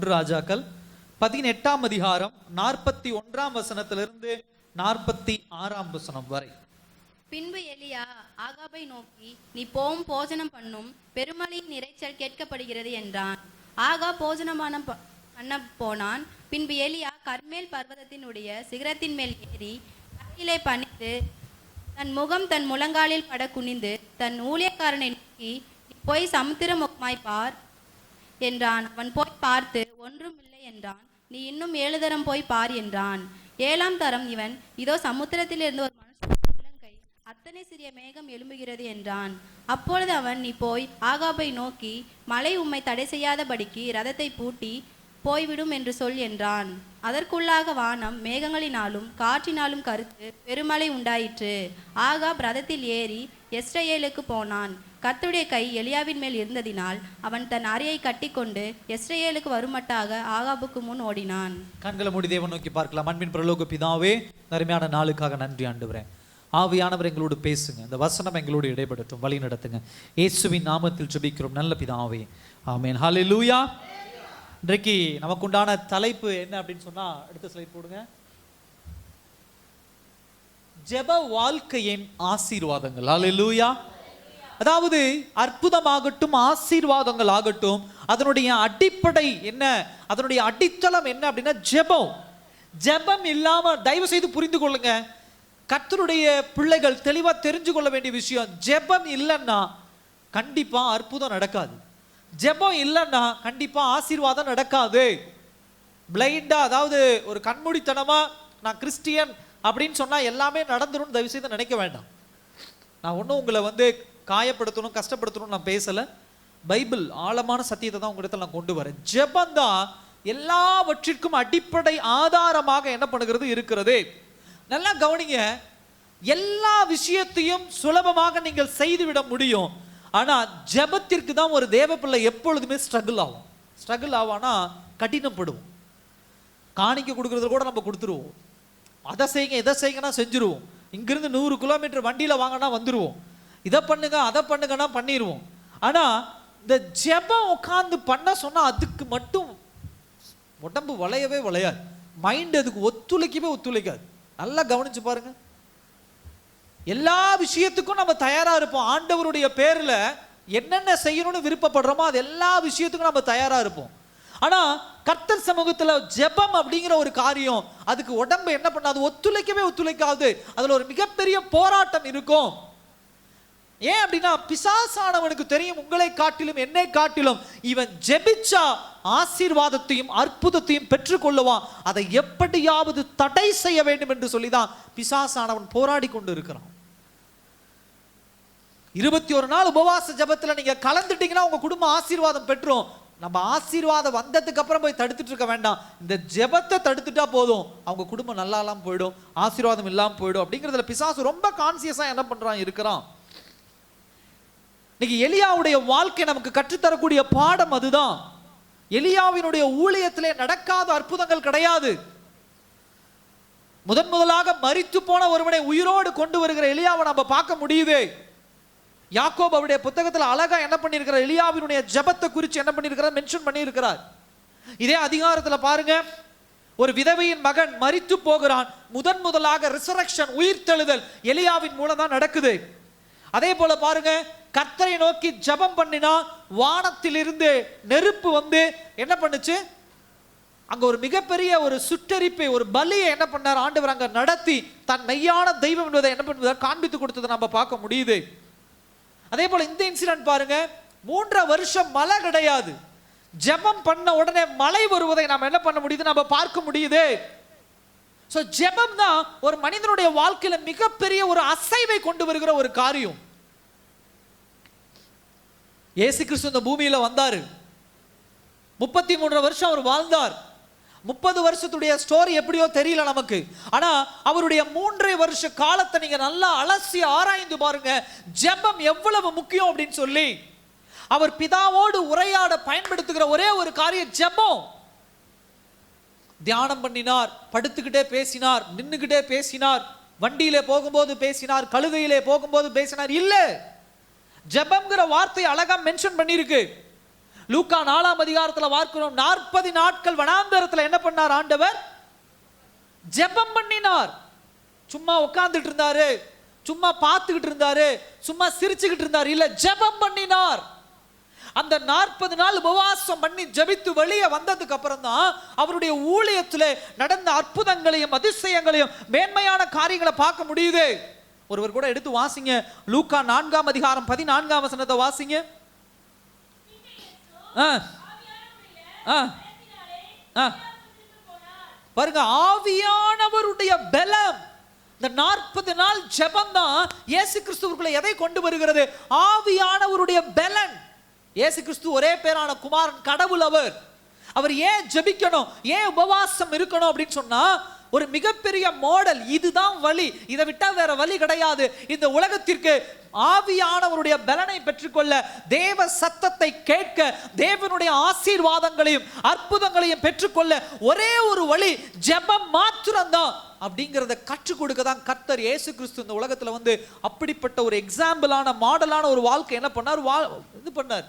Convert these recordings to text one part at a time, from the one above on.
1 ராஜாக்கள் 18ஆம் அதிகாரம் 41ஆம் வசனத்திலிருந்து 46ஆம் வசனம் வரை. பின்பு எலியா ஆகாபை நோக்கி, நீ போம் போஜனம் பண்ணும், பெருமழையின் இரைச்சல் கேட்கப்படுகிறது என்றான். ஆகா போஜனமான பண்ண போனான். பின்பு எலியா கர்மேல் பர்வதத்தினுடைய சிகரத்தின் மேல் ஏறி தரையிலே பணிந்து தன் முகம் தன் முழங்காலில் பட குனிந்து தன் ஊழியக்காரனை நோக்கி, நீ போய் சமுத்திரம் முகமாய் பார் என்றான். அவன் போய் பார்த்து ஒன்றும் இல்லை என்றான். நீ இன்னும் 7 தரம் போய் பார் என்றான். 7ஆம் தரம் இவன், இதோ சமுத்திரத்திலிருந்து ஒரு மனுஷன் உள்ளங்கை அத்தனை சிறிய மேகம் எழும்புகிறது என்றான். அப்பொழுது அவன், நீ போய் ஆகாபை நோக்கி, மழை உம்மை தடை செய்யாதபடிக்கு ரதத்தை பூட்டி போய்விடும் என்று சொல் என்றான். அதற்குள்ளாக வானம் மேகங்களினாலும் காற்றினாலும் கருத்து பெருமழை உண்டாயிற்று. ஆகாப் ரதத்தில் ஏறி எஸ்ரயேலுக்கு போனான். கர்த்தருடைய கை எலியாவின் மேல் இருந்ததினால் அவன் தன் அறையை கட்டிக்கொண்டு எஸ்ரயேலுக்கு வருமட்டாக ஆகாபுக்கு முன் ஓடினான். கண்களை மூடி தேவன் நோக்கி பார்க்கலாம். அன்பின் பரலோக பிதாவே, அருமையான நாளுக்காக நன்றி ஆண்டவரே. ஆவியானவர் எங்களோடு பேசுங்க, இந்த வசனம் எங்களோடு இடைபெடட்டும், வழி நடத்துங்க. இயேசுவின் நாமத்தில் ஜெபிக்கிறோம் நல்ல பிதாவே, ஆமென். ஹல்லேலூயா. இன்றைக்கு நமக்கு உண்டான தலைப்பு என்ன அப்படின்னு சொன்னா, அடுத்த ஸ்லைட் போடுங்க. ஜெப வாழ்க்கையின் ஆசீர்வாதங்கள். ஹல்லேலூயா. அதாவது அற்புதமாகட்டும், ஆசீர்வாதங்கள் ஆகட்டும், அதனுடைய அடிப்படை என்ன, அதனுடைய அடித்தளம் என்ன அப்படின்னா ஜெபம். ஜெபம் இல்லாம, தயவு செய்து புரிந்து கொள்ளுங்க, கர்த்தருடைய பிள்ளைகள் தெளிவா தெரிஞ்சு கொள்ள வேண்டிய விஷயம், ஜெபம் இல்லைன்னா கண்டிப்பா அற்புதம் நடக்காது. ஜெபம் இல்லைன்னா கண்டிப்பா ஆசீர்வாதம் நடக்காது. பிளைண்டா, அதாவது ஒரு கண்மூடித்தனமா நான் கிறிஸ்டியன் அப்படின்னு சொன்னா எல்லாமே நடந்துரும் தயவு செய்து நினைக்க வேண்டாம். நான் ஒன்றும் உங்களை காயப்படுத்தணும், கஷ்டப்படுத்தணும் நான் பேசல. பைபிள் ஆழமான சத்தியத்தை தான் உங்களிடத்தில் நான் கொண்டு வரேன். ஜெபம் தான் எல்லாவற்றிற்கும் அடிப்படை ஆதாரமாக என்ன பண்ணுகிறது இருக்கிறது. நல்லா கவனிங்க, எல்லா விஷயத்தையும் சுலபமாக நீங்கள் செய்துவிட முடியும். ஆனா ஜெபத்திற்கு தான் ஒரு தேவ பிள்ளை எப்பொழுதுமே ஸ்ட்ரகிள் ஆகும். ஸ்ட்ரகிள் ஆவானா கடினப்படுவோம். காணிக்க கொடுக்கறது கூட நம்ம கொடுத்துருவோம். அதை செய்யுங்க இதை செய்யுங்கன்னா செஞ்சுருவோம். இங்கிருந்து 100 கிலோமீட்டர் வண்டியில வாங்கினா வந்துருவோம். இதை பண்ணுங்க அதை பண்ணுங்கன்னா பண்ணிடுவோம். ஆனா இந்த ஜெபம் உட்கார்ந்து பண்ண சொன்னா அதுக்கு மட்டும் உடம்பு வளையவே வளையாது. மைண்ட் அதுக்கு ஒத்துழைக்காது. நல்லா கவனிச்சு பாருங்க. எல்லா விஷயத்துக்கும் நம்ம தயாரா இருப்போம். ஆண்டவருடைய பேர்ல என்னென்ன செய்யணும்னு விருப்பப்படுறோமோ அது எல்லா விஷயத்துக்கும் நம்ம தயாரா இருப்போம். ஆனா கர்த்தர் சமூகத்துல ஜெபம் அப்படிங்கிற ஒரு காரியம், அதுக்கு உடம்பு என்ன பண்ணாது, ஒத்துழைக்காது. அதுல ஒரு மிகப்பெரிய போராட்டம் இருக்கும். ஏன் அப்படின்னா பிசாசானவனுக்கு தெரியும், உங்களை காட்டிலும் என்னை காட்டிலும் இவன் ஜெபிச்சா ஆசீர்வாதத்தையும் அற்புதத்தையும் பெற்றுக்கொள்ளுவான், அதை எப்படியாவது தடை செய்ய வேண்டும் என்று சொல்லிதான் பிசாசானவன் போராடி கொண்டு இருக்கிறான். 21 நாள் உபவாச ஜெபத்துல நீங்க கலந்துட்டீங்கன்னா உங்க குடும்பம் ஆசீர்வாதம் பெற்றோம். நம்ம ஆசீர்வாதம் வந்ததுக்கு அப்புறம் போய் தடுத்துட்டு இருக்க வேண்டாம். இந்த ஜெபத்தை தடுத்துட்டா போதும், அவங்க குடும்பம் நல்லா இல்லாம போயிடும், ஆசீர்வாதம் இல்லாம போயிடும். அப்படிங்கிறதுல பிசாசு ரொம்ப கான்சியஸா என்ன பண்றான் இருக்கிறான். இன்னைக்கு எலியாவுடைய வாழ்க்கை நமக்கு கற்றுத்தரக்கூடிய பாடம் அதுதான். எலியாவினுடைய ஊழியத்திலே நடக்காத அற்புதங்கள் கிடையாது. முதலாக மரித்து போன ஒருவனை உயிரோடு கொண்டு வருகிற எலியாவை நம்ம பார்க்க முடியுது. யாக்கோபு அவருடைய புத்தகத்தில் அழகா என்ன பண்ணியிருக்கிறார், எலியாவினுடைய ஜெபத்தை குறித்து என்ன பண்ணியிருக்கிறார், மென்ஷன் பண்ணியிருக்கிறார். இதே அதிகாரத்தில் பாருங்க, ஒரு விதவையின் மகன் மரித்து போகிறான். முதலாக ரிசரக்ஷன், உயிர்த்தெழுதல் எலியாவின் மூலம் தான் நடக்குது. அதே போல பாருங்க, கர்த்தரை நோக்கி ஜெபம் பண்ணினா வானத்திலிருந்து நெருப்பு என்ன பண்ணுச்சு, அங்க ஒரு மிகப்பெரிய ஒரு சுட்டரிப்பை, ஒரு பலியை என்ன பண்ணார் ஆண்டவர் அங்க நடத்தி தன் மெய்யான தெய்வம் என்பதை என்ன பண்ணுவதை காண்பித்து கொடுத்ததை நம்ம பார்க்க முடியுது. அதே போல இந்த இன்சிடென்ட் பாருங்க, 3 வருஷம் மழை கிடையாது. ஜெபம் பண்ண உடனே மழை வருவதை நாம் என்ன பண்ண முடியுது, நம்ம பார்க்க முடியுது. சோ ஜெபம் தான் ஒரு மனிதனுடைய வாழ்க்கையில மிகப்பெரிய ஒரு அசைவை கொண்டு வருகிற ஒரு காரியம். இயேசு கிறிஸ்து இந்த பூமியில வந்தாரு. 33 வருஷம் அவர் வாழ்ந்தார். 30 வருஷத்துடைய ஸ்டோரி எப்படியோ தெரியல நமக்கு. ஆனா அவருடைய 3 வருஷ காலத்தை நீங்க நல்லா அலசி ஆராய்ந்து பாருங்க, ஜெபம் எவ்வளவு முக்கியம் அப்படின்னு சொல்லி. அவர் பிதாவோடு உரையாட பயன்படுத்துகிற ஒரே ஒரு காரியம் ஜெபம். தியானம் பண்ணினார், படுத்துக்கிட்டே பேசினார், நின்னுக்கிட்டே பேசினார், வண்டியிலே போகும்போது பேசினார், கழுதையிலே போகும்போது பேசினார். இல்ல, ஜெபம்ங்கிற வார்த்தை அழகா மென்ஷன் பண்ணிருக்கு. லூக்கா 4ஆம் அதிகாரத்துல பார்க்கிறோம், 40 நாட்கள் வனாந்தரத்துல என்ன பண்ணார் ஆண்டவர்? ஜெபம் பண்ணினார். சும்மா உட்கார்ந்துட்டு இருந்தாரு, சும்மா பார்த்துக்கிட்டு இருந்தாரு, சும்மா சிரிச்சுக்கிட்டு இருந்தார் இல்ல, ஜெபம் பண்ணினார். அந்த 40 நாள் உபவாசம் பண்ணி ஜெபித்து வெளியே வந்ததுக்கு அப்புறம் தான் அவருடைய ஊழியத்திலே நடந்த அற்புதங்களையும் அதிசயங்களையும் மேன்மையான காரியங்களை பார்க்க முடியுது. ஒருவர் கூட எடுத்து வாசிங்க, லூக்கா 4ஆம் அதிகாரம் 14ஆம் வசனத்தை வாசிங்க. பாருங்க, ஆவியானவருடைய பலம். இந்த 40 நாள் ஜெபம் தான் இயேசு கிறிஸ்துவுக்குள்ள எதை கொண்டு வருகிறது? ஆவியானவருடைய பலன். இயேசு கிறிஸ்து ஒரே பேரான குமாரன், கடவுள். அவர் ஏன் ஜெபிக்கணும், ஏன் உபவாசம் இருக்கணும் அப்படின்னு சொன்னா, ஒரு மிகப்பெரிய மாடல். இதுதான் வழி, இதை விட்டா வேற வழி கிடையாது. இந்த உலகத்திற்கு ஆவியானவருடைய பலனை பெற்றுக்கொள்ள, தேவ சத்தத்தை கேட்க, தேவனுடைய ஆசீர்வாதங்களையும் அற்புதங்களையும் பெற்றுக்கொள்ள ஒரே ஒரு வழி ஜெபம் மாத்திரம்தான் அப்படிங்கிறத கற்றுக் கொடுக்க தான் கர்த்தர் இயேசு கிறிஸ்து இந்த உலகத்துல வந்து அப்படிப்பட்ட ஒரு எக்ஸாம்பிளான மாடலான ஒரு வாழ்க்கை என்ன பண்ணார், இது பண்ணார்.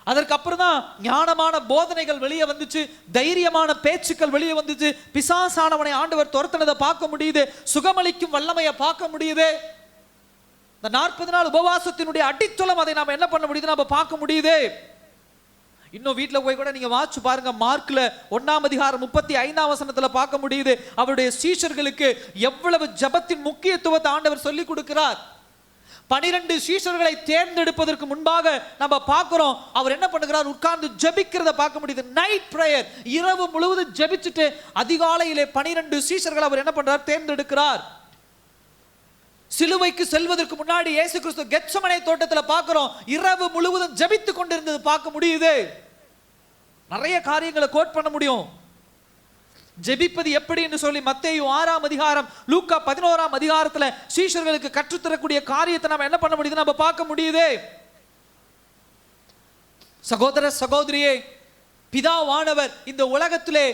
அதற்கப்புறம் தான் ஞானமான போதனைகள் வெளியே வந்துச்சு, தைரியமான பேச்சுக்கள் வெளியே வந்துச்சு, பிசாசானவனை ஆண்டவர் துரத்தினதை பார்க்க முடியுது, சுகமளிக்கும் வல்லமையை பார்க்க முடியுது. இந்த 40 நாள் உபவாசத்தினுடைய அடித்தளம் அதை நாம் என்ன பண்ண முடியுது, நம்ம பார்க்க முடியுது. இன்னும் வீட்டில் போய் கூட நீங்க வாட்சி பாருங்க, மார்க்ல 1ஆம் அதிகாரம் 35ஆம் வசனத்துல பார்க்க முடியுது அவருடைய சீஷர்களுக்கு எவ்வளவு ஜெபத்தின் முக்கியத்துவத்தை ஆண்டவர் சொல்லி கொடுக்கிறார். 12 சீஷர்களை தேர்ந்தெடுப்பதற்கு முன்பாக நம்ம பார்க்கிறோம், அவர் என்ன பண்ணுகிறார், உட்கார்ந்து ஜெபிக்கிறத பார்க்க முடியுது. நைட் பிரேயர், இரவு முழுவதும் ஜெபிச்சுட்டு அதிகாலையிலே 12 சீஷர்களை அவர் என்ன பண்றார், தேர்ந்தெடுக்கிறார். சிலுவைக்கு செல்வதற்கு முன்னாடி இயேசு கிறிஸ்து கெத்சமனே தோட்டத்தில் பார்க்கிறோம், இரவு முழுவதும் ஜெபித்து கொண்டிருந்தது பார்க்க முடியுது. நிறைய காரியங்களை கோட் பண்ண முடியும். ஜெபிப்பது எப்படி என்று சொல்லி மத்தேயு 6ஆம் அதிகாரம், லூக்கா 11ஆம் அதிகாரத்துல சீஷர்களுக்கு கற்றுத்தரக்கூடிய காரியத்தை நம்ம என்ன பண்ண முடியுது, நம்ம பார்க்க முடியுது. சகோதர சகோதரியே, பிதாவானவர் இந்த உலகத்திலே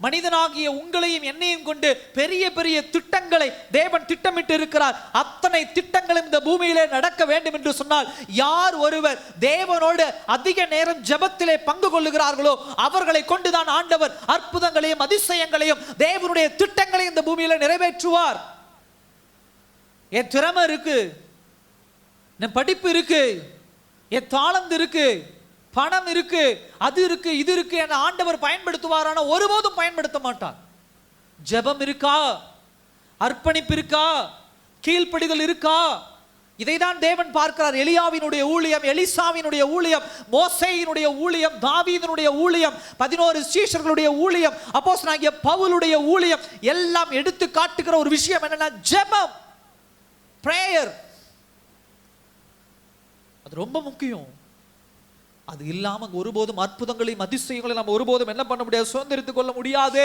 மனிதனாகிய உங்களையும் என்னையும் கொண்டு பெரிய பெரிய திட்டங்களை தேவன் திட்டமிட்டு இருக்கிறார். அத்தனை திட்டங்களும் இந்த பூமியிலே நடக்க வேண்டும் என்று சொன்னால், யார் ஒருவர் தேவனோடு அதிக நேரம் ஜெபத்திலே பங்கு கொள்ளுகிறார்களோ அவர்களை கொண்டுதான் ஆண்டவர் அற்புதங்களையும் அதிசயங்களையும் தேவனுடைய திட்டங்களையும் இந்த பூமியில நிறைவேற்றுவார். என் திறமை இருக்கு, என் படிப்பு இருக்கு, என் தாளந்து இருக்கு, பணம் இருக்கு, அது இருக்கு, இது இருக்கு என ஆண்டவர் பயன்படுத்துவாரான ஒருபோதும் பயன்படுத்த மாட்டார். ஜெபம் இருக்கா, அர்ப்பணிப்பு இருக்கா, கீழ்ப்படிதல் இருக்கா, இதைதான் தேவன் பார்க்கிறார். எலியாவினுடைய ஊழியம், எலிசாவினுடைய ஊழியம், மோசேயினுடைய ஊழியம், தாவீதினுடைய ஊழியம், 11 சீஷர்களுடைய ஊழியம், அப்போஸ்தலனாகிய பவுலுடைய ஊழியம் எல்லாம் எடுத்து காட்டுகிற ஒரு விஷயம் என்னன்னா ஜெபம், பிரேயர். அது ரொம்ப முக்கியம். அது இல்லாம ஒருபோதும் அற்புதங்களையும் அதிசயங்களையும் நம்ம ஒருபோதும் என்ன பண்ண முடியாது, சுதந்திரித்துக் கொள்ள முடியாது.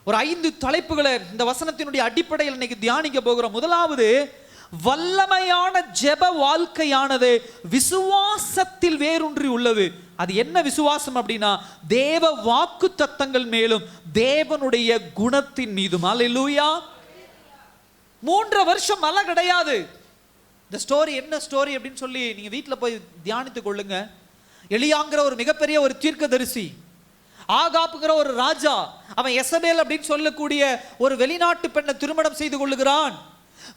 ஒரு 5 தலைப்புகளை இந்த வசனத்தினுடைய அடிப்படையில் இன்னைக்கு தியானிக்க போகிறோம். முதலாவது, வல்லமையான ஜெப வாழ்க்கையானது விசுவாசத்தில் வேரூன்றி உள்ளது. அது என்ன விசுவாசம் அப்படின்னா, தேவ வாக்கு தத்தங்கள் மேலும் தேவனுடைய குணத்தின் மீதும். அல்லேலூயா. 3 வருஷம் மழை கிடையாது. இந்த ஸ்டோரி என்ன ஸ்டோரி அப்படின்னு சொல்லி நீங்க வீட்டில் போய் தியானித்துக் கொள்ளுங்க. எலியாங்கிற ஒரு மிகப்பெரிய ஒரு தீர்க்கதரிசி, ஆகாப்புங்கிற ஒரு ராஜா, அவன் எசபேல் அப்படின்னு சொல்லக்கூடிய ஒரு வெளிநாட்டு பெண்ணை திருமணம் செய்து கொள்ளுகிறான்.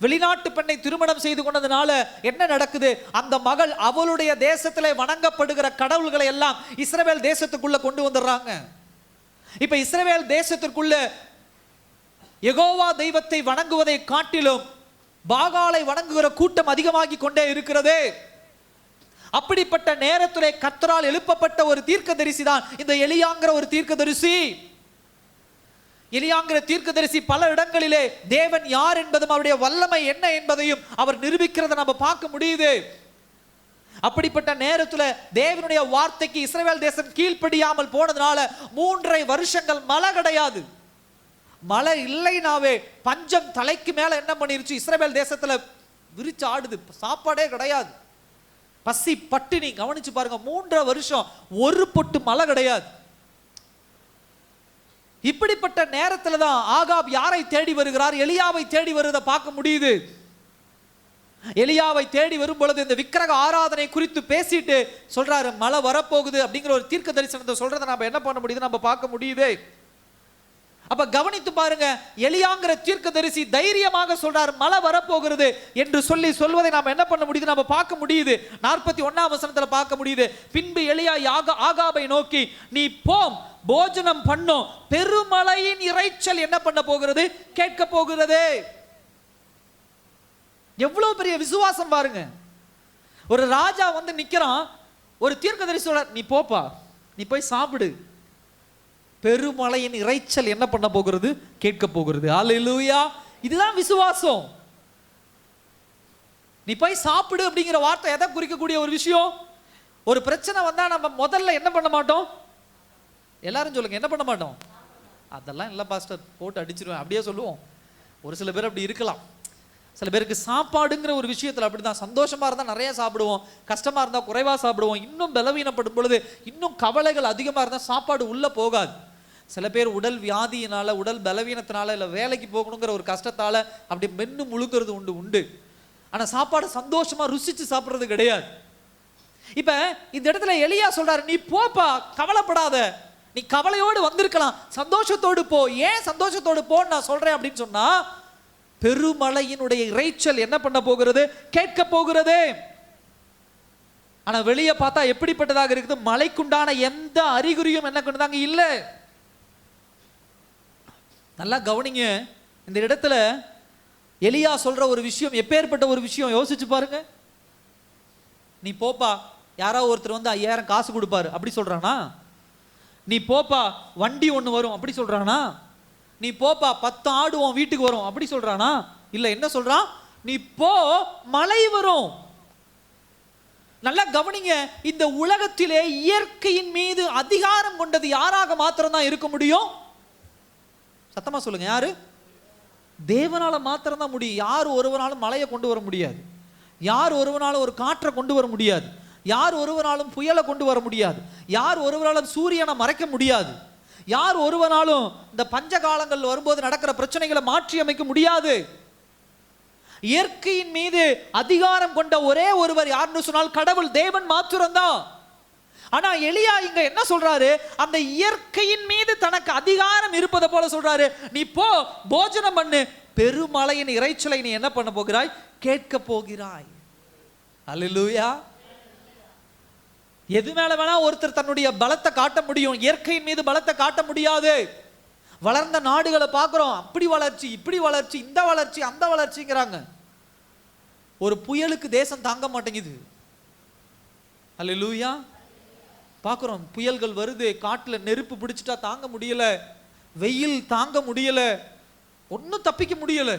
வெளிநாட்டு பெண்ணை திருமணம் செய்து கொண்டதுனால என்ன நடக்குது, அந்த மகள் அவளுடைய தேசத்திலே வணங்கப்படுகிற கடவுள்களை எல்லாம் இஸ்ரவேல் தேசத்துக்குள்ள கொண்டு வந்துடுறாங்க. இப்ப இஸ்ரவேல் தேசத்திற்குள்ள யெகோவா தெய்வத்தை வணங்குவதை காட்டிலும் பாகாலை வணங்குகிற கூட்டம் அதிகமாகி கொண்டே இருக்கிறது. அப்படிப்பட்ட நேரத்திலே கர்த்தரால் எழுப்பப்பட்ட ஒரு தீர்க்கதரிசி தான் இந்த எலியாங்கிற ஒரு தீர்க்கதரிசி. எலியாங்கிற தீர்க்கதரிசி பல இடங்களிலே தேவன் யார் என்பதும் அவருடைய வல்லமை என்ன என்பதையும் அவர் நிரூபிக்கிறதை நம்ம பார்க்க முடியுது. அப்படிப்பட்ட நேரத்தில் தேவனுடைய வார்த்தைக்கு இஸ்ரவேல் தேசம் கீழ்ப்படியாமல் போனதுனால 3.5 வருஷங்கள் மழை கிடையாது. மழை இல்லைனாவே பஞ்சம் தலைக்கு மேல என்ன பண்ணிருச்சு, இஸ்ரவேல் தேசத்துல விரிச்சு ஆடுது, சாப்பாடே கிடையாது, பசி பட்டினி. கவனிச்சு பாருங்க, 3.5 வருஷம் ஒரு பொட்டு மழை கிடையாது. இப்படிப்பட்ட நேரத்துல தான் ஆகாப் யாரை தேடி வருகிறார், எலியாவை தேடி வருவதை பார்க்க முடியுது. எலியாவை தேடி வரும் பொழுது இந்த விக்கிரக ஆராதனை குறித்து பேசிட்டு சொல்றாரு, மழை வரப்போகுது அப்படிங்கிற ஒரு தீர்க்க தரிசனத்தை சொல்றதை நம்ம என்ன பண்ண முடியுது, நம்ம பார்க்க முடியுது. அப்ப கவனித்து பாருங்க, எலியாங்கிற தீர்க்கதரிசி தைரியமாக சொல்றார் மழை வரப்போகிறது என்று சொல்வதை நாம என்ன பண்ண முடியுது, நம்ம பார்க்க முடியுது. 41ஆம் வசனத்துல பார்க்க முடியுது. பின்பு எலியா ஆகாபை நோக்கி, நீ போம், போஜனம் பண்ணும், பெருமழையின் இரைச்சல் என்ன பண்ண போகிறது, கேட்க போகிறது. எவ்வளவு பெரிய விசுவாசம் பாருங்க. ஒரு ராஜா வந்து நிக்கிறான், ஒரு தீர்க்கதரிசி சொல்றார், நீ போப்பா, நீ போய் சாப்பிடு, பெருமழையின் இரைச்சல் என்ன பண்ண போகிறது, கேட்க போகிறது. அல்லேலூயா. இதுதான் விசுவாசம். நீ போய் சாப்பிடு அப்படிங்கிற வார்த்தை எதை குறிக்கக்கூடிய ஒரு விஷயம்? ஒரு பிரச்சனை வந்தா நம்ம முதல்ல என்ன பண்ண மாட்டோம்? எல்லாரும் சொல்லுங்க, என்ன பண்ண மாட்டோம்? அதெல்லாம் இல்லை பாஸ்டர், போட்டு அடிச்சிருவேன் அப்படியே சொல்லுவோம். ஒரு சில பேர் அப்படி இருக்கலாம். சில பேருக்கு சாப்பாடுங்கிற ஒரு விஷயத்தில் அப்படிதான். சந்தோஷமா இருந்தால் நிறைய சாப்பிடுவோம், கஷ்டமா இருந்தால் குறைவா சாப்பிடுவோம். இன்னும் பலவீனப்படும் பொழுது, இன்னும் கவலைகள் அதிகமாக இருந்தால் சாப்பாடு உள்ள போகாது. சில பேர் உடல் வியாதியினால, உடல் பலவீனத்தினால, இல்லை வேலைக்கு போகணுங்கிற ஒரு கஷ்டத்தால அப்படி மென்னு முழுங்கிறது உண்டு. ஆனா சாப்பாடு சந்தோஷமா ருசிச்சு சாப்பிட்றது கிடையாது. இப்ப இந்த இடத்துல எலியா சொல்றாரு, நீ போப்பா, கவலைப்படாத, நீ கவலையோடு வந்திருக்கலாம், சந்தோஷத்தோடு போ. ஏன் சந்தோஷத்தோடு போன்னு நான் சொல்றேன் அப்படின்னு சொன்னா, பெருமழையினுடைய இரைச்சல் என்ன பண்ண போகிறது, கேட்க போகிறது. ஆனா வெளியே பார்த்தா எப்படிப்பட்டதாக இருக்குது, மழைக்குண்டான எந்த அறிகுறியும் என்ன கொண்டுதாங்க இல்ல. நல்லா கவனிங்க, இந்த இடத்துல எலியா சொல்ற ஒரு விஷயம் எப்பேற்பட்ட ஒரு விஷயம் யோசிச்சு பாருங்க. நீ போப்பா, யாராவது ஒருத்தர் வந்து 5000 காசு கொடுப்பாரு அப்படி சொல்றானா? நீ போப்பா, வண்டி ஒண்ணு வரும் அப்படி சொல்றானா? நீ போப்பா, 10 ஆடு உன் வீட்டுக்கு வரும் அப்படி சொல்றானா? இல்ல, என்ன சொல்றான்? நீ போ, மழை வரும். நல்லா கவனிங்க, இந்த உலகத்திலே இயற்கையின் மீது அதிகாரம் கொண்டது யாராக மாத்திரம் தான் இருக்க முடியும்? சத்தமா சொல்லுங்க, யாரு? தேவனால மாத்திரம் தான் முடியும். யார் ஒருவனாலும் மழையை கொண்டு வர முடியாது, யார் ஒருவனாலும் ஒரு காற்றை கொண்டு வர முடியாது, யார் ஒருவனாலும் புயலை கொண்டு வர முடியாது, யார் ஒருவனாலும் சூரியனை மறைக்க முடியாது, யார் ஒருவனாலும் இந்த பஞ்ச காலங்கள் வரும்போது நடக்கிற பிரச்சனைகளை மாற்றி அமைக்க முடியாது. இயற்கையின் மீது அதிகாரம் கொண்ட ஒரே ஒருவர் யாருன்னு சொன்னால் கடவுள், தேவன் மாத்திரம்தான். ஆனா எலியா இங்க என்ன சொல்றாரு, அந்த இயற்கையின் மீது தனக்கு அதிகாரம் இருப்பதை போல சொல்றாரு, நீ போ, போஜனம் பண்ணு, பெருமழையின் இரைச்சலை நீ என்ன பண்ண போகிறாய், கேட்க போகிறாய். அல்லேலூயா. எது மேல வேணா ஒருத்தர் தன்னுடைய பலத்தை காட்ட முடியும், இயற்கையின் மீது பலத்தை காட்ட முடியாது. வளர்ந்த நாடுகளை பார்க்கிறோம், அப்படி வளர்ச்சி, இப்படி வளர்ச்சி, இந்த வளர்ச்சி, அந்த வளர்ச்சிங்கிறாங்க. ஒரு புயலுக்கு தேசம் தாங்க மாட்டேங்குது. அல்லேலூயா. பார்க்குறோம், புயல்கள் வருது, காட்டில் நெருப்பு பிடிச்சிட்டா தாங்க முடியல, வெயில் தாங்க முடியல, ஒன்றும் தப்பிக்க முடியல.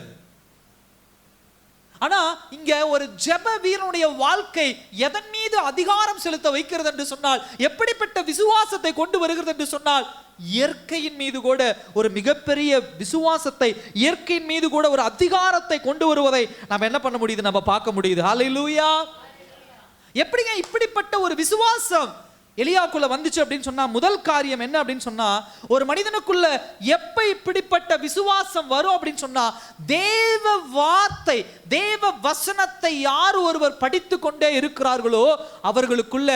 ஆனா இங்க ஒரு ஜெப வீரனுடைய வாழ்க்கை எதன் மீது அதிகாரம் செலுத்த வைக்கிறது என்று சொன்னால், எப்படிப்பட்ட விசுவாசத்தை கொண்டு வருகிறது என்று சொன்னால், இயற்கையின் மீது கூட ஒரு மிகப்பெரிய விசுவாசத்தை, இயற்கையின் மீது கூட ஒரு அதிகாரத்தை கொண்டு வருவதை நாம் என்ன பண்ண முடியுது, நம்ம பார்க்க முடியுது. ஹல்லேலூயா. எப்படிங்க இப்படிப்பட்ட ஒரு விசுவாசம் எலியாவுக்குள்ள வந்துச்சு அப்படின்னு சொன்னா, முதல் காரியம் என்ன அப்படின்னு சொன்னா, ஒரு மனிதனுக்குள்ள எப்ப இப்படிப்பட்ட விசுவாசம் வரும் அப்படின்னு சொன்னா, தேவ வார்த்தை, தேவ வசனத்தை யார் ஒருவர் படித்து கொண்டே இருக்கிறார்களோ அவர்களுக்குள்ள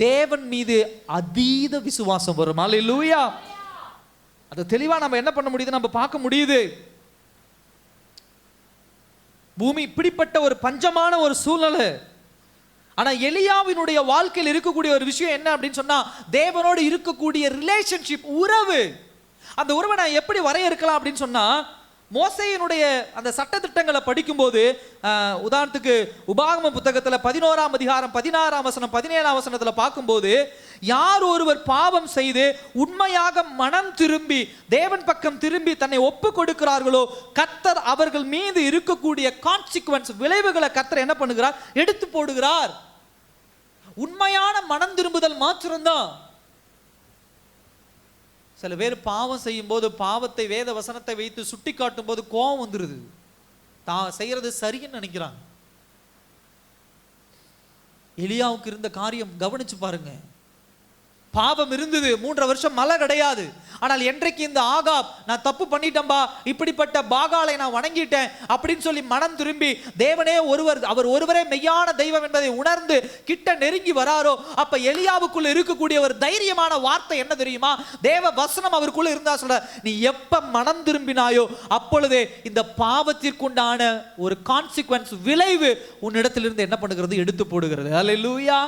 தேவன் மீது அதீத விசுவாசம் வரும். அல்லேலூயா. அது தெளிவா நம்ம என்ன பண்ண முடியுது, நம்ம பார்க்க முடியுது. பூமி இப்படிப்பட்ட ஒரு பஞ்சமான ஒரு சூழ்நிலை. ஆனா எலியாவினுடைய வாழ்க்கையில் இருக்கக்கூடிய ஒரு விஷயம் என்ன அப்படின்னு சொன்னா, தேவனோடு இருக்கக்கூடிய ரிலேஷன்ஷிப், உறவு. அந்த உறவை நான் எப்படி வரையறுக்கலாம் அப்படின்னு சொன்னா, மோசேயினுடைய அந்த சட்டதிட்டங்களை படிக்கும்போது, உதாரணத்துக்கு உபாகம புத்தகத்துல 11ஆம் அதிகாரம் 16ஆம் வசனம் 17ஆம் வசனத்துல பார்க்கும்போது, யார் ஒருவர் பாவம் செய்து உண்மையாக மனம் திரும்பி தேவன் பக்கம் திரும்பி தன்னை ஒப்பு கொடுக்கிறார்களோ, கர்த்தர் அவர்கள் மீது இருக்கக்கூடிய கான்சிக்வன்ஸ், விளைவுகளை கர்த்தர் என்ன பண்ணுகிறார், எடுத்து போடுகிறார். உண்மையான மனம் திரும்புதல் மாத்திரம்தான். சில பேர் பாவம் செய்யும் போது, பாவத்தை வேத வசனத்தை வைத்து சுட்டி காட்டும் போது கோபம் வந்துருது, தான் செய்யறது சரின்னு நினைக்கிறாங்க. எலியாவுக்கு இருந்த காரியம் கவனிச்சு பாருங்க. பாவம் இருந்தது, 3 வருஷம் மழை கிடையாது. ஆனால் என்றைக்கு இந்த ஆகாப் நான் தப்பு பண்ணிட்டேன்பா, இப்படிப்பட்ட பாகாலை நான் வணங்கிட்டேன் அப்படின்னு சொல்லி மனம் திரும்பி தேவனே அவர் ஒருவரே மெய்யான தெய்வம் என்பதை உணர்ந்து கிட்ட நெருங்கி வராரோ, அப்ப எலியாவுக்குள்ள இருக்கக்கூடிய ஒரு தைரியமான வார்த்தை என்ன தெரியுமா? தேவ வசனம் அவருக்குள்ள இருந்தா சொல்ற, நீ எப்ப மனம் திரும்பினாயோ அப்பொழுதே இந்த பாவத்திற்குண்டான ஒரு கான்சிக்வன்ஸ், விளைவு உன்னிடத்திலிருந்து என்ன பண்ணுகிறது? எடுத்து போடுகிறது. அல்லேலூயா.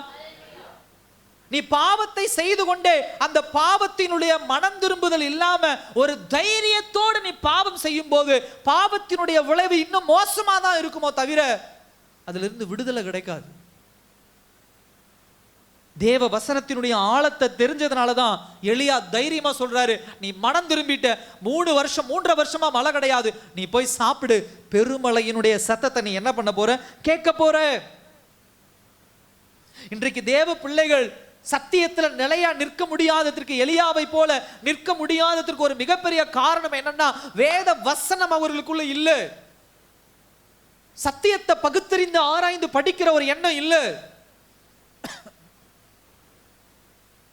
நீ பாவத்தை செய்து கொண்டே அந்த பாவத்தினுடைய மனம் திரும்புதல் இல்லாம ஒரு தைரியத்தோடு நீ பாவம் செய்யும் போது பாவத்தினுடைய விளைவு இன்னும் மோசமா தான் இருக்குமோ தவிர அதுல இருந்து விடுதலை கிடைக்காது. தேவ வசனத்தினுடைய ஆழத்தை தெரிஞ்சதுனாலதான் எலியா தைரியமா சொல்றாரு, நீ மனம் திரும்பிட்ட, 3 வருஷமா மழை கிடையாது, நீ போய் சாப்பிடு, பெருமழையினுடைய சத்தத்தை நீ என்ன பண்ண போற? கேட்க போற. இன்றைக்கு தேவ பிள்ளைகள் சத்தியத்துல நிலையா நிற்க முடியாததற்கு, எலியாவை போல நிற்க முடியாததற்கு ஒரு மிகப்பெரிய காரணம் என்னன்னா, வேத வசனம் அவர்களுக்குள்ள இல்ல. சத்தியத்தை பகுத்தறிந்து ஆராய்ந்து படிக்கிற ஒரு எண்ணம் இல்ல.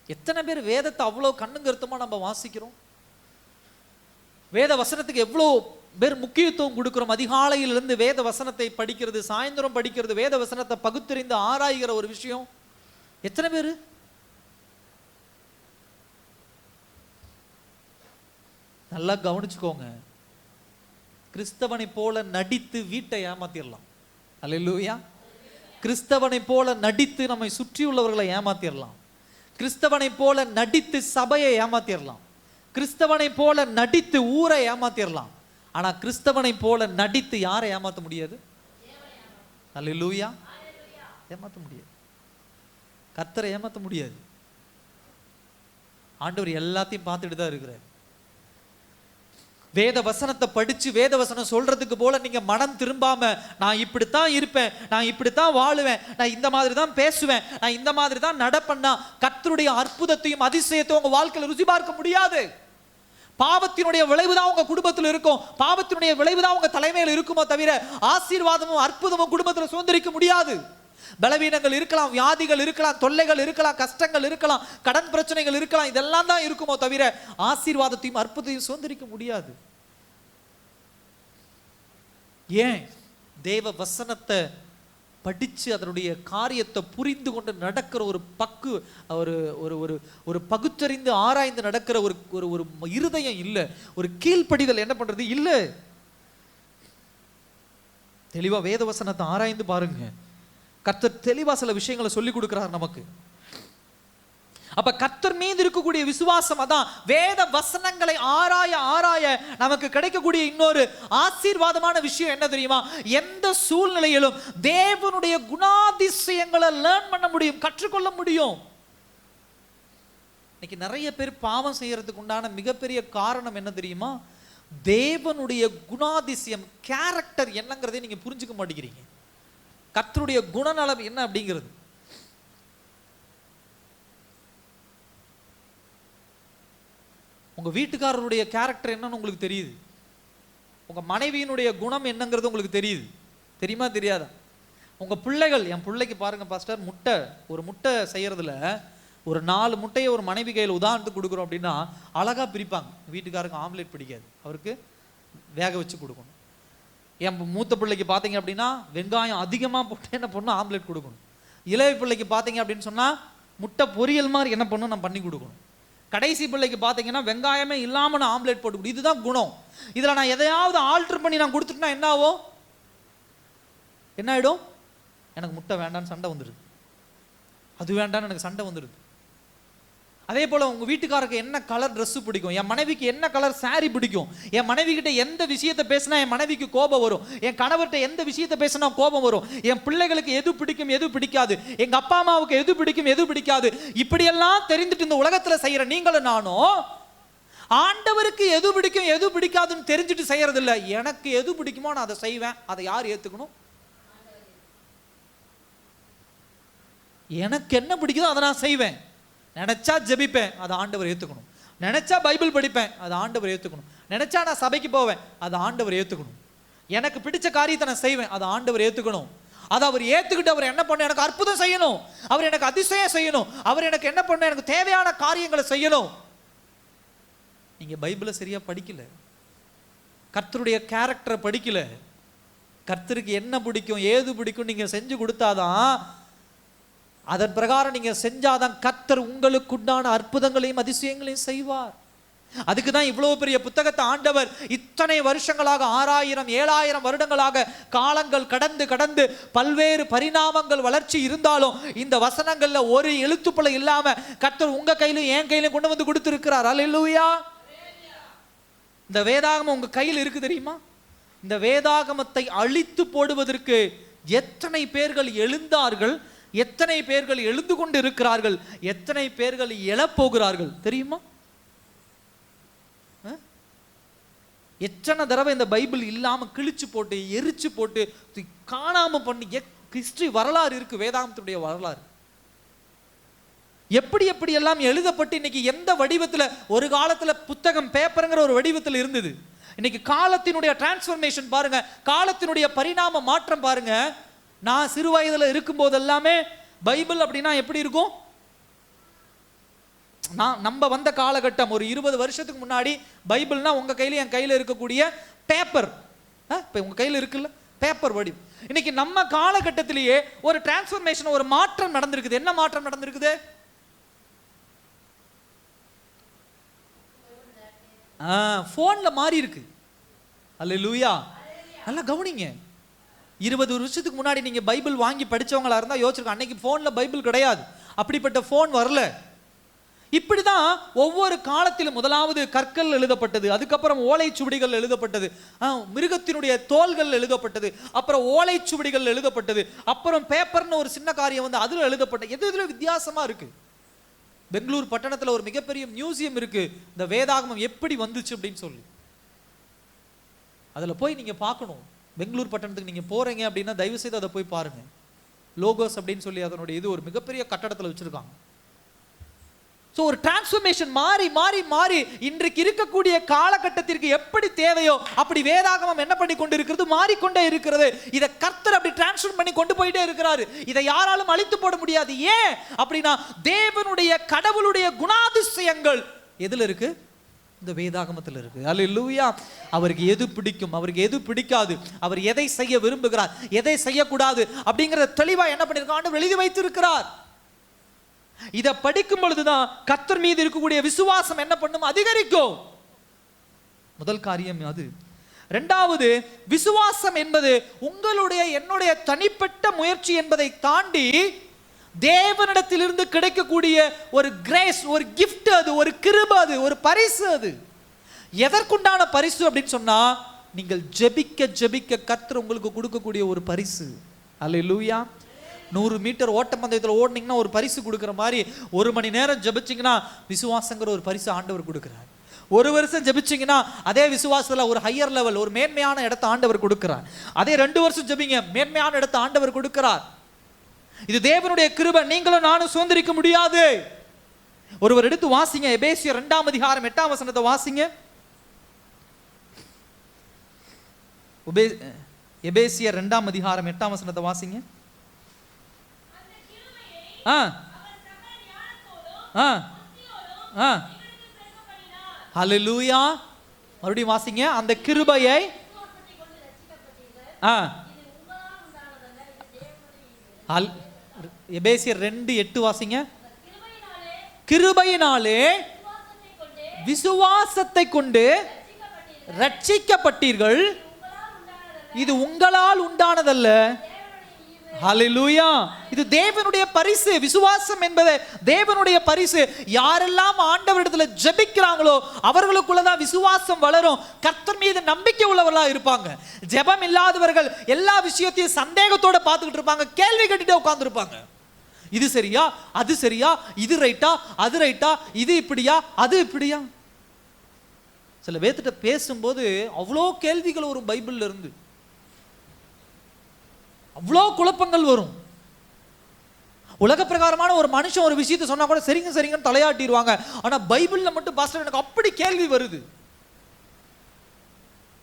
எத்தனை பேர் வேதத்தை அவ்வளவு கண்ணுங்கருத்தமா நம்ம வாசிக்கிறோம்? வேத வசனத்துக்கு எவ்வளவு பேர் முக்கியத்துவம் கொடுக்கிறோம்? அதிகாலையிலிருந்து வேத வசனத்தை படிக்கிறது, சாயந்தரம் படிக்கிறது, வேத வசனத்தை பகுத்தறிந்து ஆராய்கிற ஒரு விஷயம் எத்தனை பேரு? நல்லா கவனிச்சுக்கோங்க. கிறிஸ்தவனை போல நடித்து வீட்டை ஏமாத்திடலாம். அல்லேலூயா. கிறிஸ்தவனை போல நடித்து நம்மை சுற்றியுள்ளவர்களை ஏமாத்திடலாம். கிறிஸ்தவனை போல நடித்து சபையை ஏமாத்திடலாம். கிறிஸ்தவனை போல நடித்து ஊரை ஏமாத்திடலாம். ஆனா கிறிஸ்தவனை போல நடித்து யாரை ஏமாத்த முடியாது? அல்லேலூயா. ஏமாத்த முடியாது. கர்த்தரை ஏமாத்த முடியாது. ஆண்டவர் எல்லாத்தையும் பார்த்துட்டு தான் இருக்கிறார். வேத வசனத்தை படிச்சு வேத வசனம் சொல்றதுக்கு போல நீங்க மனம் திரும்பாம, நான் இப்படித்தான் இருப்பேன், நான் இப்படித்தான் வாழுவேன், நான் இந்த மாதிரி தான் பேசுவேன், நான் இந்த மாதிரி தான் நடப்பேன்னா கர்த்தருடைய அற்புதத்தையும் அதிசயத்தையும் உங்க வாழ்க்கையில ருசி பார்க்க முடியாது. பாவத்தினுடைய விளைவுதான் உங்க குடும்பத்தில் இருக்கும், பாவத்தினுடைய விளைவுதான் உங்க தலைமையில் இருக்குமோ தவிர ஆசீர்வாதமும் அற்புதமும் குடும்பத்தில் சுதந்திரிக்க முடியாது. பலவீனங்கள் இருக்கலாம், வியாதிகள் இருக்கலாம், தொல்லைகள் இருக்கலாம், கஷ்டங்கள் இருக்கலாம், கடன் பிரச்சனைகள் இருக்கலாம், இதெல்லாம் தான் இருக்குமோ தவிர ஆசீர்வாதத்தையும் அற்புதத்தையும் சுதந்திரிக்க முடியாது. ஏன்? தேவ வசனத்தை படிச்சு அதனுடைய காரியத்தை புரிந்து கொண்டு நடக்கிற ஒரு ஒரு பகுத்தறிந்து ஆராய்ந்து நடக்கிற ஒரு இருதயம் இல்லை. ஒரு கீழ்ப்படிதல் என்ன பண்றது இல்லை. தெளிவா வேத வசனத்தை ஆராய்ந்து பாருங்க. கர்த்தர் தெளிவா சில விஷயங்களை சொல்லி கொடுக்கிறார் நமக்கு. அப்ப கர்த்தர் மீது இருக்கக்கூடிய விசுவாசம் அதான். வேத வசனங்களை ஆராய ஆராய நமக்கு கிடைக்கக்கூடிய இன்னொரு ஆசீர்வாதமான விஷயம் என்ன தெரியுமா? எந்த சூழ்நிலையிலும் தேவனுடைய குணாதிசயங்களை லேர்ன் பண்ண முடியும், கற்றுக்கொள்ள முடியும். இன்னைக்கு நிறைய பேர் பாவம் செய்யறதுக்கு உண்டான மிகப்பெரிய காரணம் என்ன தெரியுமா? தேவனுடைய குணாதிசயம், கேரக்டர் என்னங்கிறதை நீங்க புரிஞ்சுக்க மாட்டேங்கிறீங்க. கர்த்தருடைய குணநலம் என்ன அப்படிங்கிறது. உங்க வீட்டுக்காரருடைய கேரக்டர் என்னன்னு உங்களுக்கு தெரியுது. உங்க மனைவியினுடைய குணம் என்னங்கிறது உங்களுக்கு தெரியுது. தெரியுமா தெரியாதா? உங்க பிள்ளைகள், என் பிள்ளைக்கு பாருங்க பாஸ்டர், ஒரு முட்டை செய்யறதுல ஒரு 4 முட்டையை ஒரு மனைவி கையில் உதாரணத்துக்கு கொடுக்குறோம் அப்படின்னா அழகா பிரிப்பாங்க. வீட்டுக்காரருக்கு ஆம்லேட் பிடிக்காது, அவருக்கு வேக வச்சு கொடுக்கணும். என் மூத்த பிள்ளைக்கு பார்த்தீங்க அப்படின்னா வெங்காயம் அதிகமாக போட்டு என்ன பண்ணணும்? ஆம்லேட் கொடுக்கணும். இளைய பிள்ளைக்கு பார்த்தீங்க அப்படின்னு சொன்னால் முட்டை பொரியல் மாதிரி என்ன பண்ணணும்? நான் பண்ணி கொடுக்கணும். கடைசி பிள்ளைக்கு பார்த்தீங்கன்னா வெங்காயமே இல்லாமல் நான் ஆம்லேட் போட்டு கொடுக்கும். இதுதான் குணம். இதில் நான் எதையாவது ஆல்டர் பண்ணி நான் கொடுத்துட்டேன்னா என்ன ஆகும்? என்ன ஆகிடும்? எனக்கு முட்டை வேண்டான்னு சண்டை வந்துடுது, அது வேண்டான்னு எனக்கு சண்டை வந்துடுது. அதே போல உங்க வீட்டுக்காரருக்கு என்ன கலர் ட்ரெஸ் பிடிக்கும், என் மனைவிக்கு என்ன கலர் சாரி பிடிக்கும், என் மனைவி கிட்ட எந்த விஷயத்தை பேசினா என் மனைவிக்கு கோபம் வரும், என் கணவர்கிட்ட எந்த விஷயத்தை பேசினா கோபம் வரும், என் பிள்ளைகளுக்கு எது பிடிக்கும் எது பிடிக்காது, எங்க அப்பா அம்மாவுக்கு எது பிடிக்கும் எது பிடிக்காது, இப்படியெல்லாம் தெரிந்துட்டு இந்த உலகத்துல செய்யற நீங்களும் நானும் ஆண்டவருக்கு எது பிடிக்கும் எது பிடிக்காதுன்னு தெரிஞ்சுட்டு செய்யறது இல்லை. எனக்கு எது பிடிக்குமோ நான் அதை செய்வேன். அதை யார் ஏத்துக்கணும்? எனக்கு என்ன பிடிக்குதோ அதை நான் செய்வேன். நினைச்சா ஜெபிப்பேன், அதை ஆண்டவர் ஏத்துக்கணும். நினைச்சா பைபிள் படிப்பேன், அதை ஆண்டவர் ஏத்துக்கணும். நினைச்சா நான் சபைக்கு போவேன், அதை ஆண்டவர் ஏத்துக்கணும். எனக்கு பிடிச்ச காரியத்தை நான் செய்வேன், அதை ஆண்டவர் ஏத்துக்கணும். அதை அவர் ஏத்துக்கிட்டு அவர் என்ன பண்ணணும், எனக்கு அற்புதம் செய்யணும், அவர் எனக்கு அதிசயம் செய்யணும், அவர் எனக்கு என்ன பண்ணணும், எனக்கு தேவையான காரியங்களை செய்யணும். நீங்க பைபிளை சரியா படிக்கல, கர்த்தருடைய கேரக்டரை படிக்கல, கர்த்தருக்கு என்ன பிடிக்கும் ஏது பிடிக்கும் நீங்க செஞ்சு கொடுத்தாதான், அதன் பிரகாரம் நீங்க செஞ்சாதான் கர்த்தர் உங்களுக்குண்டான அற்புதங்களையும் அதிசயங்களையும் செய்வார். அதுக்கு தான் இவ்வளவு பெரிய புத்தகத்தை ஆண்டவர் இத்தனை வருஷங்களாக 6000 7000 வருடங்களாக காலங்கள் கடந்து கடந்து பல்வேறு பரிணாமங்கள் வளர்ச்சி இருந்தாலும் இந்த வசனங்கள்ல ஒரு எழுத்துப்பிழை இல்லாம கர்த்தர் உங்க கையிலும் என் கையிலும் கொண்டு வந்து கொடுத்திருக்கிறார். அல்லேலூயா. இந்த வேதாகமம் உங்க கையில் இருக்கு தெரியுமா? இந்த வேதாகமத்தை அழித்து போடுவதற்கு எத்தனை பேர்கள் எழுந்தார்கள், எத்தனை பேர்கள் எழுந்து கொண்டு இருக்கிறார்கள், எத்தனை பேர்கள் எழப்போகிறார்கள் தெரியுமா? எத்தனை தடவை இந்த பைபிள் இல்லாம கிழிச்சு போட்டு எரிச்சு போட்டு காணாம பண்ணி ஹிஸ்டரி வரலாறு இருக்கு, வேதாகமத்துடைய வரலாறு எப்படி எப்படி எல்லாம் எழுதப்பட்டு இன்னைக்கு எந்த வடிவத்துல, ஒரு காலத்துல புத்தகம் பேப்பருங்கிற ஒரு வடிவத்தில் இருந்தது, இன்னைக்கு காலத்தினுடைய டிரான்ஸ்ஃபர்மேஷன் பாருங்க, காலத்தினுடைய பரிணாம மாற்றம் பாருங்க. நான் சிறு வயதுல இருக்கும் போது எல்லாமே பைபிள் அப்படின்னா எப்படி இருக்கும், நம்ம வந்த காலகட்டம் ஒரு 20 வருஷத்துக்கு முன்னாடி பைபிள்னா உங்க கையில என் கையில இருக்கக்கூடிய பேப்பர், இப்ப உங்க கையில இருக்குல்ல பேப்பர் வடி. இன்னைக்கு நம்ம காலகட்டத்திலேயே ஒரு டிரான்ஸ்ஃபர்மேஷன், ஒரு மாற்றம் நடந்திருக்குது. என்ன மாற்றம் நடந்திருக்குது? போன்ல மாறி இருக்கு. அல்லேலூயா. நல்லா கவனிங்க. 20 வருஷத்துக்கு முன்னாடி நீங்க பைபிள் வாங்கி படிச்சவங்களா இருந்தா யோசிச்சிருக்க, அன்னைக்கு போன்ல பைபிள் கிடையாது, அப்படிப்பட்ட போன் வரல. இப்படிதான் ஒவ்வொரு காலத்திலும் முதலாவது கற்கள் எழுதப்பட்டது, அதுக்கப்புறம் ஓலைச்சுவடிகள் எழுதப்பட்டது, மிருகத்தினுடைய தோள்கள் எழுதப்பட்டது, அப்புறம் ஓலைச்சுவடிகள் எழுதப்பட்டது, அப்புறம் பேப்பர்னு ஒரு சின்ன காரியம் வந்து அதுல எழுதப்பட்டது. எது இதுல வித்தியாசமா இருக்கு. பெங்களூர் பட்டணத்துல ஒரு மிகப்பெரிய மியூசியம் இருக்கு, இந்த வேதாகமம் எப்படி வந்துச்சு அப்படின்னு சொல்லி. அதுல போய் நீங்க பார்க்கணும். பெங்களூர் பட்டணத்துக்கு நீங்க போறீங்க அப்படின்னா தயவு செய்து அதை போய் பாருங்க. லோகோஸ் அப்படின்னு சொல்லி அதனுடைய இது ஒரு மிகப்பெரிய கட்டடத்துல வச்சிருக்காங்க. ஸோ ஒரு டிரான்ஸ்ஃபர்மேஷன் மாறி மாறி மாறி இன்றைக்கு இருக்கக்கூடிய காலகட்டத்திற்கு எப்படி தேவையோ அப்படி வேதாகமம் என்ன பண்ணி கொண்டு இருக்கிறது, மாறிக்கொண்டே இருக்கிறது. இதை கர்த்தர் அப்படி டிரான்ஸ்ஃபர் பண்ணி கொண்டு போயிட்டே இருக்கிறாரு. இதை யாராலும் அழித்து போட முடியாது. ஏன் அப்படின்னா தேவனுடைய கடவுளுடைய குணாதிசயங்கள் எதுல இருக்கு? இந்த வேதாகமத்தில் இருக்கு. அல்லேலூயா. அவருக்கு எது பிடிக்கும், அவருக்கு எது பிடிக்காது, அவர் எதை செய்ய விரும்புகிறார், எதை செய்யக்கூடாது அப்படிங்கிறத தெளிவா என்ன பண்ணிருக்கான்னு எழுதி வைத்திருக்கிறார். இதை படிக்கும் பொழுதுதான் கர்த்தர் மீது இருக்கக்கூடிய விசுவாசம் என்ன பண்ணும், அதிகரிக்கும். முதல் காரியம் அது. இரண்டாவது, விசுவாசம் என்பது உங்களுடைய என்னுடைய தனிப்பட்ட முயற்சி என்பதை தாண்டி தேவனிடத்திலிருந்து கிடைக்கக்கூடிய ஒரு கிரேஸ், ஒரு கிஃப்ட், அது ஒரு கிருபை, அது ஒரு பரிசு. அது எதற்குண்டான பரிசு அப்படின்னு சொன்னா, நீங்கள் ஜெபிக்க ஜெபிக்க கர்த்தர் உங்களுக்கு கொடுக்கக்கூடிய ஒரு பரிசு. அல்லேலூயா. 100 மீட்டர் ஓட்டப்பந்தயத்தில் ஓடுனீங்கன்னா ஒரு பரிசு கொடுக்குற மாதிரி 1 மணி நேரம் ஜெபிச்சிங்கன்னா விசுவாசங்கிற ஒரு பரிசு ஆண்டவர் கொடுக்குறார். 1 வருஷம் ஜெபிச்சிங்கன்னா அதே விசுவாசத்தில் ஒரு ஹையர் லெவல், ஒரு மேன்மையான இடத்தை ஆண்டவர் கொடுக்கிறார். அதே 2 வருஷம் ஜெபிங்க, மேன்மையான இடத்தை ஆண்டவர் கொடுக்கிறார். இது தேவனுடைய கிருபை, நீங்களும் நானும் சுதந்திரிக்க முடியாது. ஒருவர் எடுத்து வாசிங்க, எபேசியர் 2ஆம் அதிகாரம் 8ஆம் வசனத்தை வாசிங்க. எபேசியர் 2ஆம் அதிகாரம் 8ஆம் வசனத்தை வாசிங்க. ஹல்லேலூயா. மறுபடியும் வாசிங்க. அந்த கிருபையை எபேசியர் 2:8 வாசிங்க. கிருபையினாலே விசுவாசத்தை கொண்டு ரட்சிக்கப்பட்டீர்கள், இது உங்களால் உண்டானதல்ல. ஹல்லேலூயா. இது தேவனுடைய பரிசு. விசுவாசம் என்பது தேவனுடைய பரிசு. யாரெல்லாம் ஆண்டவரிடத்துல ஜெபிக்கிறாங்களோ அவர்களுக்குள்ளதான் விசுவாசம் வளரும், கர்த்தர் மீது நம்பிக்கை உள்ளவர்களா இருப்பாங்க. ஜெபம் இல்லாதவர்கள் எல்லா விஷயத்தையும் சந்தேகத்தோட பார்த்துக்கிட்டு இருப்பாங்க, கேள்வி கேட்டுட்டே உட்கார்ந்து இருப்பாங்க. இது சரியா, அது சரியா, இது ரைட்டா, அது ரைட்டா, இது இப்படியா, அது இப்படியா. சில பேர்த்திட்ட பேசும்போது அவ்வளோ கேள்விகள் வரும், பைபிள்ல இருந்து அவ்வளோ குழப்பங்கள் வரும். உலக பிரகாரமான ஒரு மனுஷன் ஒரு விஷயத்தை சொன்னா கூட சரிங்க சரிங்கன்னு தலையாட்டிடுவாங்க. ஆனா பைபிள்ல மட்டும் பாஸ்டர் எனக்கு அப்படி கேள்வி வருது.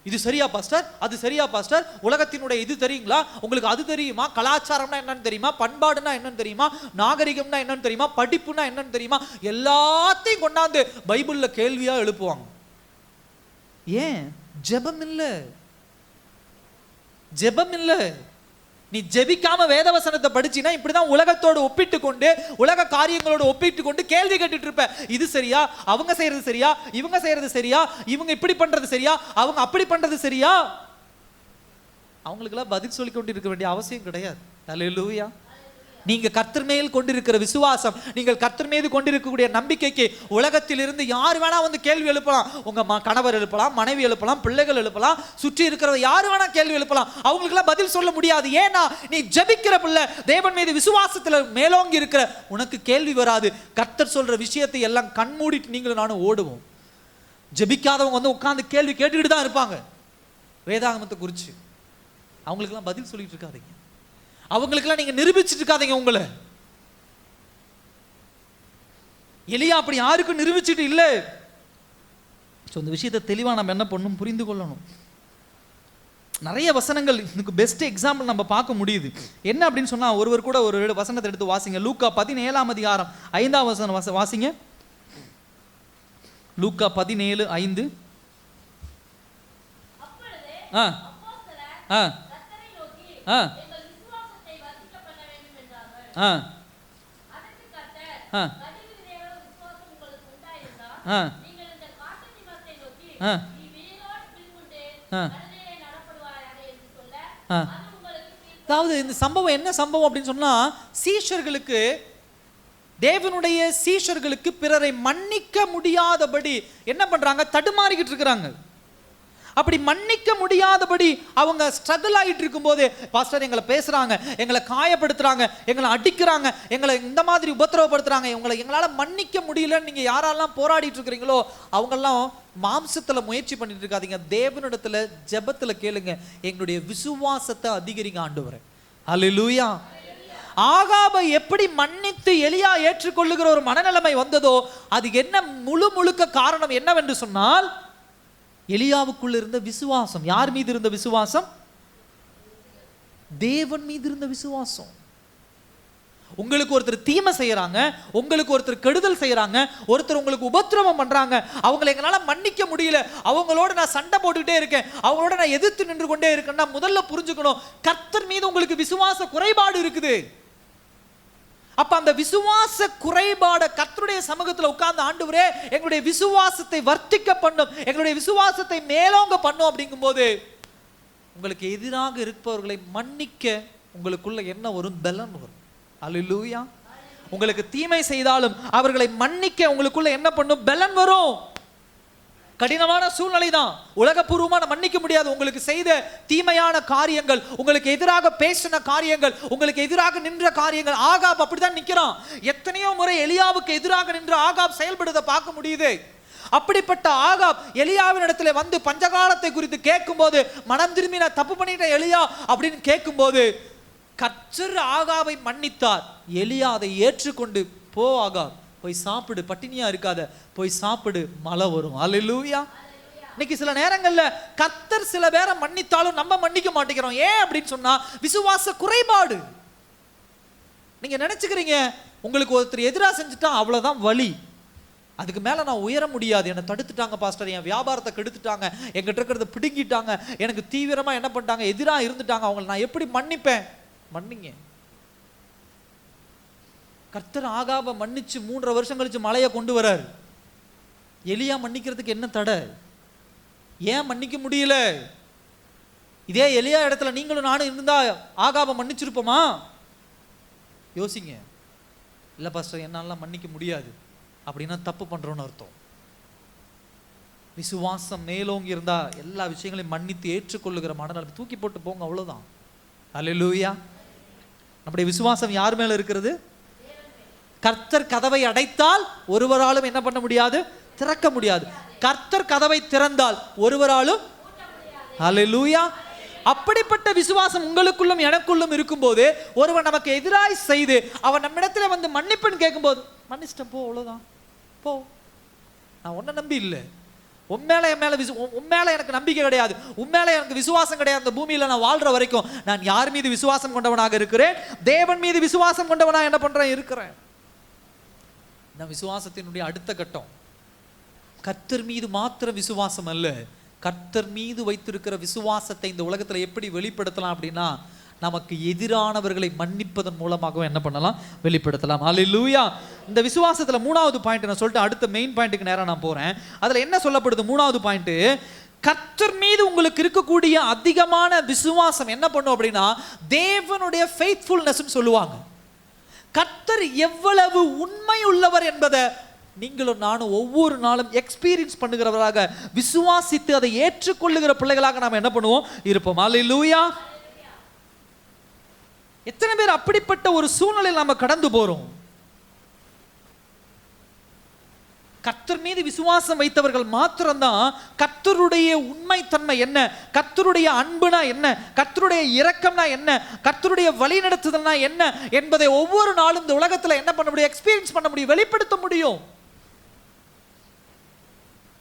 இது சரியா பாஸ்டர், அது சரியா பாஸ்டர், உலகத்தினுடைய இது தெரியுங்களா உங்களுக்கு, அது தெரியுமா, கலாச்சாரம்னா என்னன்னு தெரியுமா, பண்பாடுனா என்னன்னு தெரியுமா, நாகரிகம்னா என்னன்னு தெரியுமா, படிப்புனா என்னன்னு தெரியுமா, எல்லாத்தையும் கொண்டாந்து பைபிள்ல கேள்வியா எழுப்புவாங்க. ஏன்? ஜெபம் இல்ல, ஜெபம் இல்ல. நீ ஜெபிக்காம வேதவசனத்தை படிச்சினா இப்படிதான் உலகத்தோடு ஒப்பிட்டு கொண்டு, உலக காரியங்களோடு ஒப்பிட்டு கொண்டு கேள்வி கேட்டுட்டு இருப்ப. இது சரியா, அவங்க செய்யறது சரியா, இவங்க செய்யறது சரியா, இவங்க இப்படி பண்றது சரியா, அவங்க அப்படி பண்றது சரியா? அவங்களுக்கெல்லாம் பதில் சொல்லி கொண்டு இருக்க வேண்டிய அவசியம் கிடையாது. அல்லேலூயா. நீங்க கர்த்தர் மேல் கொண்டிருக்கிற விசுவாசம், நீங்கள் கர்த்தர் மீது கொண்டிருக்கக்கூடிய நம்பிக்கைக்கு உலகத்தில் இருந்து யார் வேணா வந்து கேள்வி எழுப்பலாம். உங்க கணவர் எழுப்பலாம், மனைவி எழுப்பலாம், பிள்ளைகள் எழுப்பலாம், சுற்றி இருக்கிற யார் வேணா கேள்வி எழுப்பலாம். அவங்களுக்கெல்லாம் பதில் சொல்ல முடியாது. ஏன்னா நீ ஜெபிக்கிற பிள்ளை, தேவன் மீது விசுவாசத்துல மேலோங்கி இருக்கிற, உனக்கு கேள்வி வராது. கர்த்தர் சொல்ற விஷயத்தை எல்லாம் கண்மூடிட்டு நீங்களும் நானும் ஓடுவோம். ஜெபிக்காதவங்க வந்து உட்கார்ந்து கேள்வி கேட்டுக்கிட்டு தான் இருப்பாங்க வேதாகமத்தை குறித்து. அவங்களுக்கெல்லாம் பதில் சொல்லிட்டு இருக்காதீங்க, அவங்களுக்கெல்லாம் நீங்க நிரூபிச்சுட்டு இருக்காதீங்க உங்களை. எலியா அப்படி யாருக்கும் நிரூபிச்சுட்டு இல்லை. இந்த விஷயத்தை தெளிவா நம்ம என்ன பண்ணணும், புரிந்து கொள்ளணும். நிறைய வசனங்கள் இதுக்கு பெஸ்ட் எக்ஸாம்பிள் நம்ம பார்க்க முடியுது. என்ன அப்படின்னு சொன்னா, ஒருவர் கூட ஒரு வசனத்தை எடுத்து வாசிங்க. லூக்கா 17 அதிகாரம் 5ஆம் வசனம் வாசிங்க. லூக்கா 17:5. அதாவது இந்த சம்பவம் என்ன சம்பவம் அப்படின்னு சொன்னா, சீஷர்களுக்கு, தேவனுடைய சீஷர்களுக்கு பிறரை மன்னிக்க முடியாதபடி என்ன பண்றாங்க, தடுமாறிக்கிட்டு இருக்கிறாங்க. அப்படி மன்னிக்க முடியாதபடி அவங்க ஸ்ட்ரகிள் ஆகிட்டு இருக்கும்போது, பாஸ்டர் எங்களை பேசுறாங்க, எங்களை காயப்படுத்துறாங்க, எங்களை அடிக்கிறாங்க, எங்களை இந்த மாதிரி உபத்திரவப்படுத்துறாங்க, எங்களால் மன்னிக்க முடியலன்னு நீங்க யாரெல்லாம் போராடிட்டு இருக்கிறீங்களோ அவங்கெல்லாம் மாம்சத்துல முயற்சி பண்ணிட்டு இருக்காதீங்க. தேவனிடத்துல ஜெபத்துல கேளுங்க, எங்களுடைய விசுவாசத்தை அதிகரிங்க ஆண்டவரே. அல்லேலூயா. ஆகாபை எப்படி மன்னித்து எலியா ஏற்றுக்கொள்ளுகிற ஒரு மனநிலைமை வந்ததோ, அது என்ன முழுக்க காரணம் என்னவென்று சொன்னால், எலியாவுக்குள்ள இருந்த விசுவாசம். யார் மீது இருந்த விசுவாசம்? தேவன் மீது இருந்த விசுவாசம். உங்களுக்கு ஒருத்தர் தீமை செய்யறாங்க, உங்களுக்கு ஒருத்தர் கெடுதல் செய்யறாங்க, ஒருத்தர் உங்களுக்கு உபத்திரவம் பண்றாங்க, அவங்களை எங்களால மன்னிக்க முடியல, அவங்களோட நான் சண்டை போட்டுக்கிட்டே இருக்கேன், அவங்களோட நான் எதிர்த்து நின்று கொண்டே இருக்கேன்னா முதல்ல புரிஞ்சுக்கணும், கர்த்தர் மீது உங்களுக்கு விசுவாச குறைபாடு இருக்குது. அப்ப அந்த விசுவாச குறைபாட கர்த்தருடைய சமூகத்தில் உட்கார்ந்து, ஆண்டவரே எங்களுடைய விசுவாசத்தை வர்த்திக்க பண்ணும், எங்களுடைய விசுவாசத்தை மேலோங்க பண்ணும் அப்படிங்கும்போது, உங்களுக்கு எதிராக இருப்பவர்களை மன்னிக்க உங்களுக்குள்ள என்ன வரும்? பலன் வரும். அல்லேலூயா. உங்களுக்கு தீமை செய்தாலும் அவர்களை மன்னிக்க உங்களுக்குள்ள என்ன பண்ணும்? பலன் வரும். கடினமான சூழ்நிலை தான், உலகபூர்வமான மன்னிக்க முடியாது. உங்களுக்கு செய்த தீமையான காரியங்கள், உங்களுக்கு எதிராக பேசின காரியங்கள், உங்களுக்கு எதிராக நின்ற காரியங்கள். ஆகாப் அப்படிதான் நிக்கிறான். எத்தனையோ முறை எலியாவுக்கு எதிராக நின்று ஆகாப் செயல்படுவதை பார்க்க முடியுது. அப்படிப்பட்ட ஆகாப் எலியாவின் இடத்துல வந்து பஞ்சகாலத்தை குறித்து கேட்கும்போது, மனம் திரும்பி நான் தப்பு பண்ணிட்டேன் எலியா அப்படின்னு கேட்கும்போது, கர்த்தர் ஆகாபை மன்னித்தார். எலியா அதை ஏற்றுக்கொண்டு, போ ஆகாப், போய் சாப்பிடு, பட்டினியா இருக்காத, போய் சாப்பிடு, மழை வரும். அல்லேலூயா. இன்னைக்கு சில நேரங்கள்ல கர்த்தர் சில பேரை மன்னித்தாலும் நம்ம மன்னிக்க மாட்டேங்கிறோம். ஏன் அப்படின்னு சொன்னா, விசுவாச குறைபாடு. நீங்க நினைச்சுக்கிறீங்க, உங்களுக்கு ஒருத்தர் எதிராக செஞ்சுட்டா அவ்வளவுதான் வலி, அதுக்கு மேல நான் உயர முடியாது, என்னை தடுத்துட்டாங்க பாஸ்டர், என் வியாபாரத்தை கெடுத்துட்டாங்க, என்கிட்ட இருக்கிறத பிடுங்கிட்டாங்க, எனக்கு தீவிரமா என்ன பண்ணிட்டாங்க, எதிராக இருந்துட்டாங்க, அவங்களை நான் எப்படி மன்னிப்பேன்? மன்னிங்க. கர்த்தர் ஆகாபை மன்னிச்சு 3.5 வருஷம் கழிச்சு மழையை கொண்டு வராரு. எலியா மன்னிக்கிறதுக்கு என்ன தடை? ஏன் மன்னிக்க முடியல? இதே எலியா இடத்துல நீங்களும் நானும் இருந்தா ஆகாபை மன்னிச்சிருப்போமா? யோசிங்க. இல்லை பாஸ்டர் என்னால மன்னிக்க முடியாது அப்படின்னா தப்பு பண்றோன்னு அர்த்தம். விசுவாசம் மேலோங்கி இருந்தா எல்லா விஷயங்களையும் மன்னித்து ஏற்றுக்கொள்ளுகிற மனநலம் தூக்கி போட்டு போங்க, அவ்வளவுதான். அல்லேலூயா. நம்முடைய விசுவாசம் யார் மேல இருக்கிறது? கர்த்தர் கதவை அடைத்தால் ஒருவராலும் என்ன பண்ண முடியாது? திறக்க முடியாது. கர்த்தர் கதவை திறந்தால் ஒருவராலும், அல்லேலூயா. அப்படிப்பட்ட விசுவாசம் உங்களுக்குள்ளும் எனக்குள்ளும் இருக்கும்போது, ஒருவன் நமக்கு எதிராய் செய்து அவன் நம்மிடத்துல வந்து மன்னிப்புன்னு கேட்கும்போது, மன்னிச்சிட்டேன் போ, அவ்வளவுதான், போ, நான் உன்னை நம்பி இல்லை, உண்மையில எனக்கு நம்பிக்கை கிடையாது, உண்மையில எனக்கு விசுவாசம் கிடையாது, அந்த பூமியில நான் வாழ்ற வரைக்கும் நான் யார் மீது விசுவாசம் கொண்டவனாக இருக்கிறேன்? தேவன் மீது விசுவாசம் கொண்டவனாக என்ன பண்றேன்? இருக்கிறேன். இந்த விசுவாசத்தினுடைய அடுத்த கட்டம் கர்த்தர் மீது மாத்திர விசுவாசம் அல்ல, கர்த்தர் மீது வைத்திருக்கிற விசுவாசத்தை இந்த உலகத்துல எப்படி வெளிப்படுத்தலாம் அப்படின்னா, நமக்கு எதிரானவர்களை மன்னிப்பதன் மூலமாக என்ன பண்ணலாம்? வெளிப்படுத்தலாம். அல்லேலூயா. இந்த விசுவாசத்துல மூணாவது பாயிண்ட் நான் சொல்லிட்டு அடுத்த மெயின் பாயிண்ட்டுக்கு நேரா நான் போறேன். அதுல என்ன சொல்லப்படுது? மூணாவது பாயிண்ட், கர்த்தர் மீது உங்களுக்கு இருக்கக்கூடிய அதிகமான விசுவாசம் என்ன பண்ணும் அப்படின்னா, தேவனுடைய ஃபெய்த்ஃபுல்னஸ் சொல்லுவாங்க. கர்த்தர் எவ்வளவு உண்மை உள்ளவர் என்பதை நீங்களும் நானும் ஒவ்வொரு நாளும் எக்ஸ்பீரியன்ஸ் பண்ணுகிறவராக, விசுவாசித்து அதை ஏற்றுக்கொள்ளுகிற பிள்ளைகளாக நாம் என்ன பண்ணுவோம்? இருப்போம். அல்லேலூயா. எத்தனை பேர் அப்படிப்பட்ட ஒரு சூழ்நிலையில் நாம கடந்து போறோம்? கர்த்தர் மீது விசுவாசம் வைத்தவர்கள் மாத்திரம்தான் கர்த்தருடைய உண்மைத்தன்மை என்ன, கர்த்தருடைய அன்புனா என்ன, கர்த்தருடைய இரக்கம்னா என்ன, கர்த்தருடைய வழி நடத்துதல்னா என்ன என்பதை ஒவ்வொரு நாளும் இந்த உலகத்துல என்ன பண்ண முடியும்? எக்ஸ்பீரியன்ஸ் பண்ண முடியும், வெளிப்படுத்த முடியும்.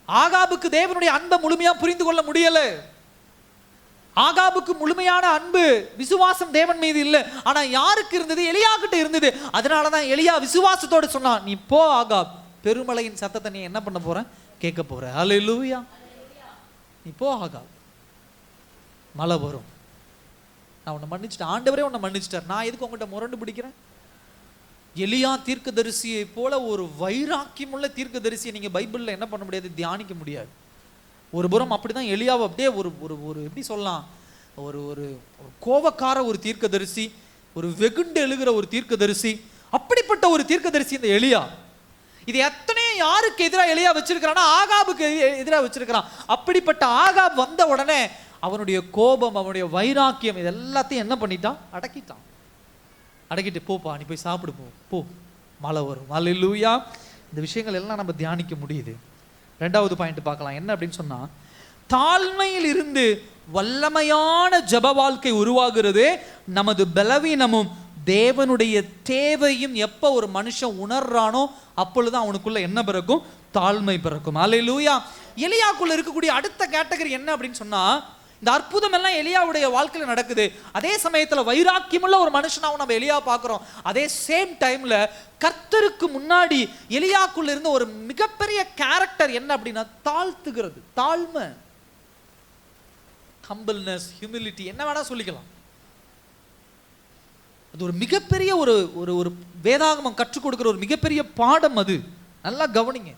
ஆகாபுக்கு தேவனுடைய அன்பை முழுமையா புரிந்து கொள்ள முடியல. ஆகாபுக்கு முழுமையான அன்பு விசுவாசம் தேவன் மீது இல்லை. ஆனா யாருக்கு இருந்தது? எலியா கிட்ட இருந்தது. அதனாலதான் எலியா விசுவாசத்தோடு சொன்னான், நீ போ ஆகாப், பெருமலையின் சத்தத்தை நீ என்ன பண்ண போற? கேட்க போற. அல்லேலூயா. நீ போ ஆகாப், மழை வரும், நான் உன்னை மன்னிச்சிட்டேன், ஆண்டவரே உன்னை மன்னிச்சிட்டார், நான் எதுக்கு உங்ககிட்ட முரண்டு பிடிக்கிறேன்? எலியா தீர்க்கதரிசியை போல ஒரு வைராக்கியமுள்ள தீர்க்கதரிசியை நீங்க பைபிள்ல என்ன பண்ண முடியாது? தியானிக்க முடியாது. ஒரு புறம் அப்படிதான் எலியாவை அப்படியே ஒரு ஒரு எப்படி சொல்லலாம், ஒரு ஒரு கோபக்கார ஒரு தீர்க்கதரிசி, ஒரு வெகுண்டு எழுகிற ஒரு தீர்க்கதரிசி, அப்படிப்பட்ட ஒரு தீர்க்கதரிசி இந்த எலியா. இது எத்தனையோ யாருக்கு எதிராக எலியா வச்சிருக்கிறான்னா, ஆகாபுக்கு எதிராக வச்சிருக்கிறான். அப்படிப்பட்ட ஆகாப் வந்த உடனே அவனுடைய கோபம், அவனுடைய வைராக்கியம் இது எல்லாத்தையும் என்ன பண்ணிட்டான்? அடக்கிட்டான். அடக்கிட்டு, போப்பா நீ போய் சாப்பிடு, போ, மழை வரும். அல்லேலூயா. இந்த விஷயங்கள் எல்லாம் நம்ம தியானிக்க முடியுது. ரெண்டாவது பாயிண்ட் பார்க்கலாம். என்ன அப்படின்னு சொன்னா, தாழ்மையில் இருந்து வல்லமையான ஜப வாழ்க்கை உருவாகிறது. நமது பலவீனமும் தேவனுடைய தேவையும் எப்ப ஒரு மனுஷன் உணர்றானோ அப்பொழுது அவனுக்குள்ள என்ன பிறக்கும்? தாழ்மை பிறக்கும். அல்லேலூயா. எலியாக்குள்ள இருக்கக்கூடிய அடுத்த கேட்டகரி என்ன அப்படின்னு சொன்னா, இந்த அற்புதம் எல்லாம் எலியாவுடைய வாழ்க்கையில நடக்குது. அதே சமயத்துல வைராக்கியமுள்ள ஒரு மனுஷனாவும் நம்ம எலியா பார்க்கிறோம். அதே சேம் டைம்ல கர்த்தருக்கு முன்னாடி எலியாக்குள்ள இருந்த ஒரு மிகப்பெரிய கேரக்டர் என்ன அப்படின்னா, தாழ்த்துகிறது, தாழ்மை, ஹம்பிள்னஸ், ஹியூமிலிட்டி, என்ன வேணா சொல்லிக்கலாம். அது ஒரு மிகப்பெரிய ஒரு ஒரு வேதாகமம் கற்றுக் கொடுக்கிற ஒரு மிகப்பெரிய பாடம். அது நல்லா கவனிங்க.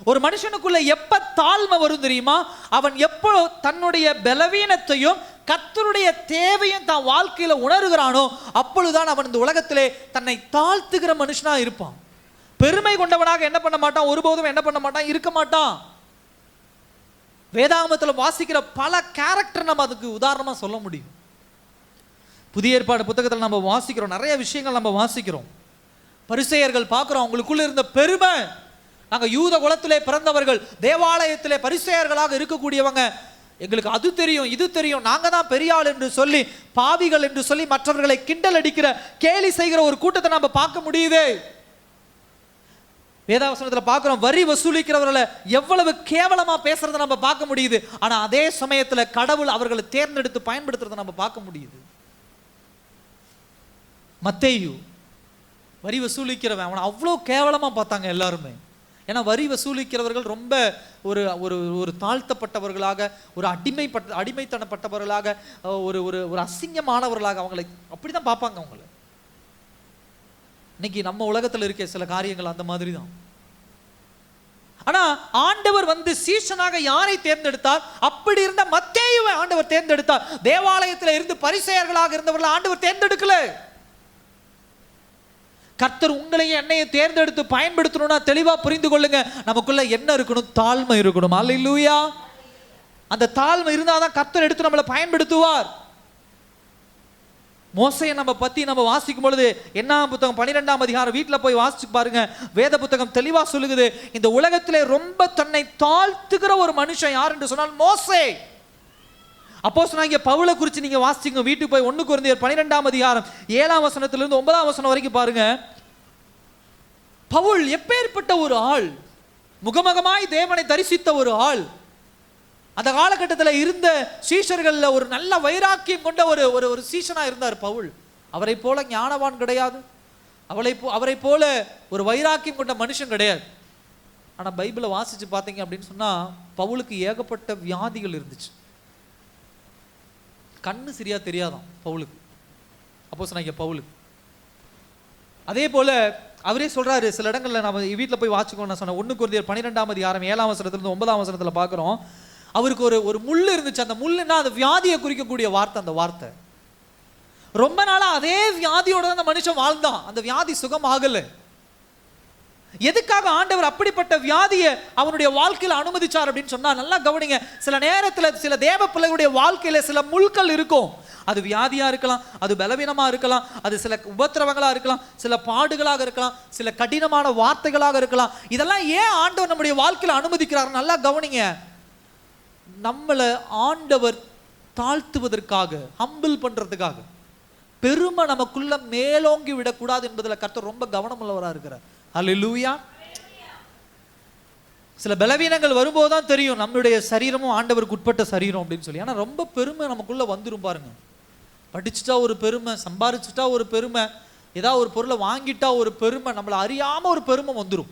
ஒரு மனுஷனுக்குள்ள எப்ப தாழ்மை வரும் தெரியுமா? அவன் எப்போ தன்னுடைய பலவீனத்தையும் கர்த்தருடைய தேவையும் தான் வாழ்க்கையில உணர்கிறானோ அப்பொழுதுதான் அவன் இந்த உலகத்திலே தன்னை தாழ்த்துகிற மனுஷனா இருப்பான். பெருமை கொண்டவனாக என்ன பண்ண மாட்டான்? ஒருபோதும் என்ன பண்ண மாட்டான்? இருக்க மாட்டான். வேதாகமத்தில் வாசிக்கிற பல கேரக்டர் நம்ம அதுக்கு உதாரணமா சொல்ல முடியும். புதிய ஏற்பாடு புத்தகத்தில் நம்ம வாசிக்கிறோம், நிறைய விஷயங்கள் நம்ம வாசிக்கிறோம். பரிசேயர்கள் பார்க்கிறோம், அவங்களுக்குள்ள இருந்த பெருமை. நாங்க யூத குலத்திலே பிறந்தவர்கள், தேவாலயத்திலே பரிசேயர்களாக இருக்கக்கூடியவங்க, எங்களுக்கு அது தெரியும் இது தெரியும், நாங்க தான் பெரிய ஆள் என்று சொல்லி, பாவிகள் என்று சொல்லி மற்றவர்களை கிண்டல் அடிக்கிற, கேலி செய்கிற ஒரு கூட்டத்தை நம்ம பார்க்க முடியுது. வேதாவசனத்துல பார்க்கிறோம், வரி வசூலிக்கிறவர்களை எவ்வளவு கேவலமா பேசுறதை நம்ம பார்க்க முடியுது. ஆனா அதே சமயத்துல கடவுள் அவர்களை தேர்ந்தெடுத்து பயன்படுத்துறதை நம்ம பார்க்க முடியுது. மத்தேயு வரி வசூலிக்கிறவன், அவனை அவ்வளோ கேவலமா பார்த்தாங்க எல்லாருமே. ஏன்னா வரி வசூலிக்கிறவர்கள் ரொம்ப ஒரு ஒரு ஒரு தாழ்த்தப்பட்டவர்களாக, ஒரு அடிமைத்தனப்பட்டவர்களாக, ஒரு ஒரு ஒரு அசிங்கமானவர்களாக அவங்களை அப்படிதான் பார்ப்பாங்க அவங்களை. இன்னைக்கு நம்ம உலகத்துல இருக்க சில காரியங்கள் அந்த மாதிரி தான். ஆனா ஆண்டவர் வந்து சீஷனாக யாரை தேர்ந்தெடுத்தார்? அப்படி இருந்த மத்தேயுவை ஆண்டவர் தேர்ந்தெடுத்தார். தேவாலயத்தில் இருந்து பரிசேயர்களாக இருந்தவர்கள் ஆண்டவர் தேர்ந்தெடுக்கல. கர்த்தர் உங்களையும் என்னையும் தேர்ந்தெடுத்து பயன்படுத்தணும்னா தெளிவா புரிந்து கொள்ளுங்க, நமக்குள்ள என்ன இருக்கணும்? தாழ்மை இருக்கணும். அல்லேலூயா. அந்த தாழ்மை இருந்தாதான் கர்த்தர் எடுத்து நம்மளை பயன்படுத்துவார். மோசையை நம்ம பத்தி நம்ம வாசிக்கும் பொழுது, என்ன புத்தகம் 12ஆம் அதிகாரம் வீட்டுல போய் வாசிச்சு பாருங்க. வேத புத்தகம் தெளிவா சொல்லுகிறது, இந்த உலகத்திலே ரொம்ப தன்னை தாழ்த்துகிற ஒரு மனுஷன் யார் என்று சொன்னால் மோசே. அப்போஸ்தலனாகிய பவுலை குறித்து நீங்க வாசிங்க, வீட்டுக்கு போய் 1 கொரிந்தியர் 12ஆம் அதிகாரம் 7ஆம் வசனத்திலிருந்து 9ஆம் வசனம் வரைக்கும் பாருங்க. பவுல் எப்பேற்பட்ட ஒரு ஆள்! முகமுகமாய் தேவனை தரிசித்த ஒரு ஆள். அந்த காலகட்டத்தில் இருந்த சீஷர்கள்ல ஒரு நல்ல வைராக்கியம் கொண்ட ஒரு ஒரு சீஷனா இருந்தார் பவுல். அவரை போல ஞானவான் கிடையாது, அவரை போல ஒரு வைராக்கியம் கொண்ட மனுஷன் கிடையாது. ஆனா பைபிளை வாசிச்சு பார்த்தீங்க அப்படின்னு சொன்னா பவுலுக்கு ஏகப்பட்ட வியாதிகள் இருந்துச்சு. கண்ணு சரியா தெரியாதான் பவுலுக்கு, அப்போஸ்தலனாகிய பவுலுக்கு. அதே போல அவரே சொல்றாரு, சில இடங்கள்ல நம்ம வீட்டில் போய் வாசிக்கணும். நான் சொன்னேன் 1 கொரிந்தியர் 12ஆம் அதிகாரம் 7ஆம் வசனத்திலிருந்து 9ஆம் வசனத்துல பார்க்குறோம். அவருக்கு ஒரு முள் இருந்துச்சு. அந்த முள்ளுன்னா அந்த வியாதியை குறிக்கக்கூடிய வார்த்தை. அந்த வார்த்தை ரொம்ப நாளா அதே வியாதியோட தான் அந்த மனுஷன் வாழ்ந்தான். அந்த வியாதி சுகம் ஆகல. எதுக்காக ஆண்டவர் அப்படிப்பட்ட வியாதியை அவனுடைய வாழ்க்கையில அனுமதிச்சார் அப்படின்னு சொன்னா, நல்லா கவனிங்க. சில நேரத்துல சில தேவ பிள்ளைகளுடைய வாழ்க்கையில சில முள்கள் இருக்கும். அது வியாதியா இருக்கலாம், அது பலவீனமா இருக்கலாம், அது சில உபத்திரவங்களா இருக்கலாம், சில பாடுகளாக இருக்கலாம், சில கடினமான வார்த்தைகளாக இருக்கலாம். இதெல்லாம் ஏன் ஆண்டவர் நம்முடைய வாழ்க்கையில அனுமதிக்கிறார்? நல்லா கவனிங்க. நம்மளை ஆண்டவர் தாழ்த்துவதற்காக, ஹம்பிள் பண்றதுக்காக, பெருமை நமக்குள்ள மேலோங்கி விடக்கூடாது என்பதுல கர்த்தர் ரொம்ப கவனம் உள்ளவராக இருக்கிறார். அல்லேலூயா. சில பலவீனங்கள் வரும்போதுதான் தெரியும் நம்மளுடைய சரீரமும் ஆண்டவருக்கு உட்பட்ட சரீரம் அப்படின்னு சொல்லி. ஆனா ரொம்ப பெருமை நமக்குள்ள வந்துரும் பாருங்க. படிச்சுட்டா ஒரு பெருமை, சம்பாரிச்சுட்டா ஒரு பெருமை, ஏதாவது ஒரு பொருளை வாங்கிட்டா ஒரு பெருமை, நம்மளை அறியாம ஒரு பெருமை வந்துடும்.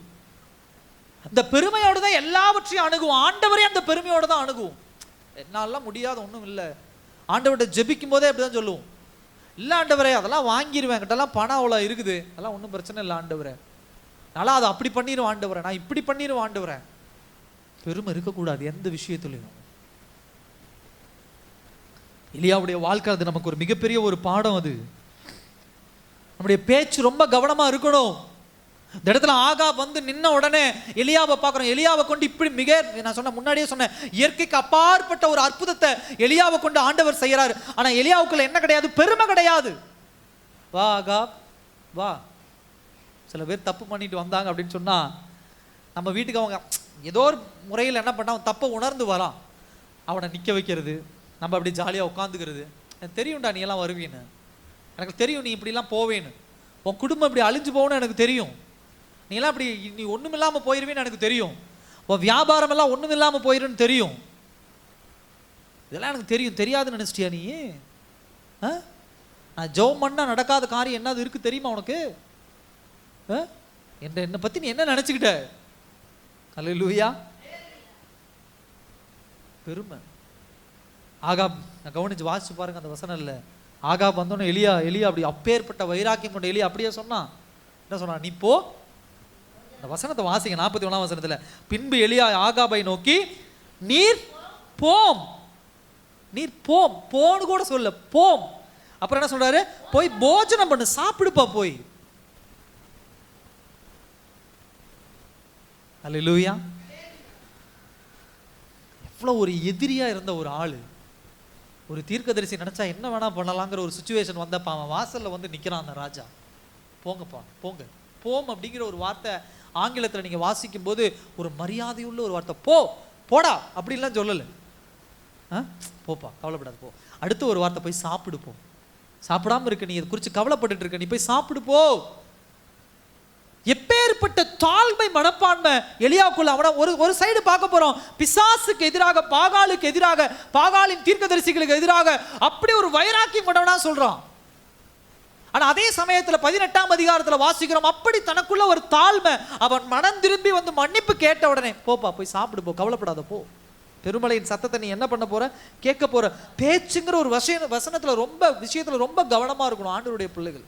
அந்த பெருமையோட தான் எல்லாவற்றையும் அணுகுவோம். ஆண்டவரே அந்த பெருமையோட தான் அணுகுவோம். என்னாலாம் முடியாத ஒன்றும் இல்லை. ஆண்டவர்கிட்ட ஜெபிக்கும் போதே அப்படிதான் சொல்லுவோம், இல்லை ஆண்டவரே அதெல்லாம் வாங்கிடுவேன், கிட்டலாம் பணம் அவ்வளோ இருக்குது, அதெல்லாம் ஒன்றும் பிரச்சனை இல்லை ஆண்டவரே, நல்லா அதை அப்படி பண்ணிடுவேன் ஆண்டவரே, நான் இப்படி பண்ணிடுவேன் ஆண்டவரே. பெருமை இருக்கக்கூடாது எந்த விஷயத்துலையும். எலியாவுடைய வாழ்க்கை அது நமக்கு ஒரு மிகப்பெரிய ஒரு பாடம். அது நம்முடைய பேச்சு ரொம்ப கவனமா இருக்கணும். இந்த இடத்துல ஆகாப் வந்து நின்ன உடனே எலியாவை பார்க்குறோம். எலியாவை கொண்டு இப்படி நான் சொன்ன முன்னாடியே சொன்னேன், இயற்கைக்கு அப்பாற்பட்ட ஒரு அற்புதத்தை எலியாவை கொண்டு ஆண்டவர் செய்யறாரு. ஆனா எலியாவுக்குள்ள என்ன கிடையாது? பெருமை கிடையாது. வா ஆகாப் வா. சில பேர் தப்பு பண்ணிட்டு வந்தாங்க அப்படின்னு சொன்னா நம்ம வீட்டுக்கு அவங்க ஏதோ ஒரு முறையில் என்ன பண்ணா தப்பை உணர்ந்து வரான், அவனை நிற்க வைக்கிறது, நம்ம அப்படி ஜாலியாக உட்காந்துக்கிறது. எனக்கு தெரியும்டா நீ எல்லாம் வருவீன்னு, எனக்கு தெரியும் நீ இப்படிலாம் போவேன்னு, உன் குடும்பம் இப்படி அழிஞ்சு போகணும்னு எனக்கு தெரியும், நீ எல்லாம் இப்படி நீ ஒன்றும் இல்லாமல் போயிடுவேன்னு எனக்கு தெரியும், உன் வியாபாரம் எல்லாம் ஒன்றும் இல்லாமல் போயிடுன்னு தெரியும், இதெல்லாம் எனக்கு தெரியும். தெரியாதுன்னு நினச்சிட்டியா நீ? நான் ஜெபம் பண்ணா நடக்காத காரியம் என்னது இருக்கு தெரியுமா உனக்கு? என்னை பற்றி நீ என்ன நினச்சிக்கிட்ட? அல்லேலூயா. பெருமை. ஆகாப் கவனிச்சு வாசிச்சு பாருங்க அந்த வசனம் இல்லை. ஆகாப் வந்தோன்னு எலியா அப்படி அப்பேற்பட்ட வைராக்கியம் கொண்ட எலியா அப்படியே சொன்னான். என்ன சொன்னான்? நீ போ. அந்த வசனத்தை வாசிங்க 41ஆம் வசனத்துல. பின்பு எலியா ஆகாபை நோக்கி நீர் போம், நீர் போம், போன்னு கூட சொல்ல, போம். அப்புறம் என்ன சொல்றாரு? போய் போஜனம் பண்ணு, சாப்பிடுப்பா போய். அல்லேலூயா. எவ்வளவு ஒரு எதிரியா இருந்த ஒரு ஆளு, ஒரு தீர்க்கதரிசி நினைச்சா என்ன வேணா பண்ணலாங்கிற ஒரு சுச்சுவேஷன் வந்தப்ப அவன் வாசல்ல வந்து நிக்கிறான் அந்த ராஜா. போங்கப்பா போங்க. போம் அப்படிங்கிற ஒரு வார்த்தை ஆங்கிலத்தில் நீங்க வாசிக்கும் போது ஒரு மரியாதையுள்ள ஒரு வார்த்தை. போடா அப்படின்லாம் சொல்லலை. போப்பா கவலைப்படாது போ. அடுத்த ஒரு வார்த்தை, போய் சாப்பிடு போ. சாப்பிடாம இருக்க, நீ அதை குறித்து கவலைப்பட்டு இருக்க, நீ போய் சாப்பிடு போ. எப்பேற்பட்ட தாழ்மை மனப்பான்மை எலியாவுக்குள்ள. அவன ஒரு சைடு பார்க்க போறோம், பிசாசுக்கு எதிராக, பாகாலுக்கு எதிராக, பாகாலின் தீர்க்கதரிசிகளுக்கு எதிராக அப்படி ஒரு வைராக்கியம் கொண்டவனா சொல்றான். ஆனா அதே சமயத்துல 18ஆம் அதிகாரத்துல வாசிக்கிறோம், அப்படி தனக்குள்ள ஒரு தாழ்மை. அவன் மனம் திரும்பி வந்து மன்னிப்பு கேட்ட உடனே போப்பா போய் சாப்பிடு போ, கவலைப்படாத போ. பெருமலையின் சத்தத்தை நீ என்ன பண்ண போற? கேட்க போற. பேச்சுங்கிற ஒரு வசனத்துல ரொம்ப விஷயத்துல ரொம்ப கவனமா இருக்கணும் ஆண்டவருடைய பிள்ளைகள்.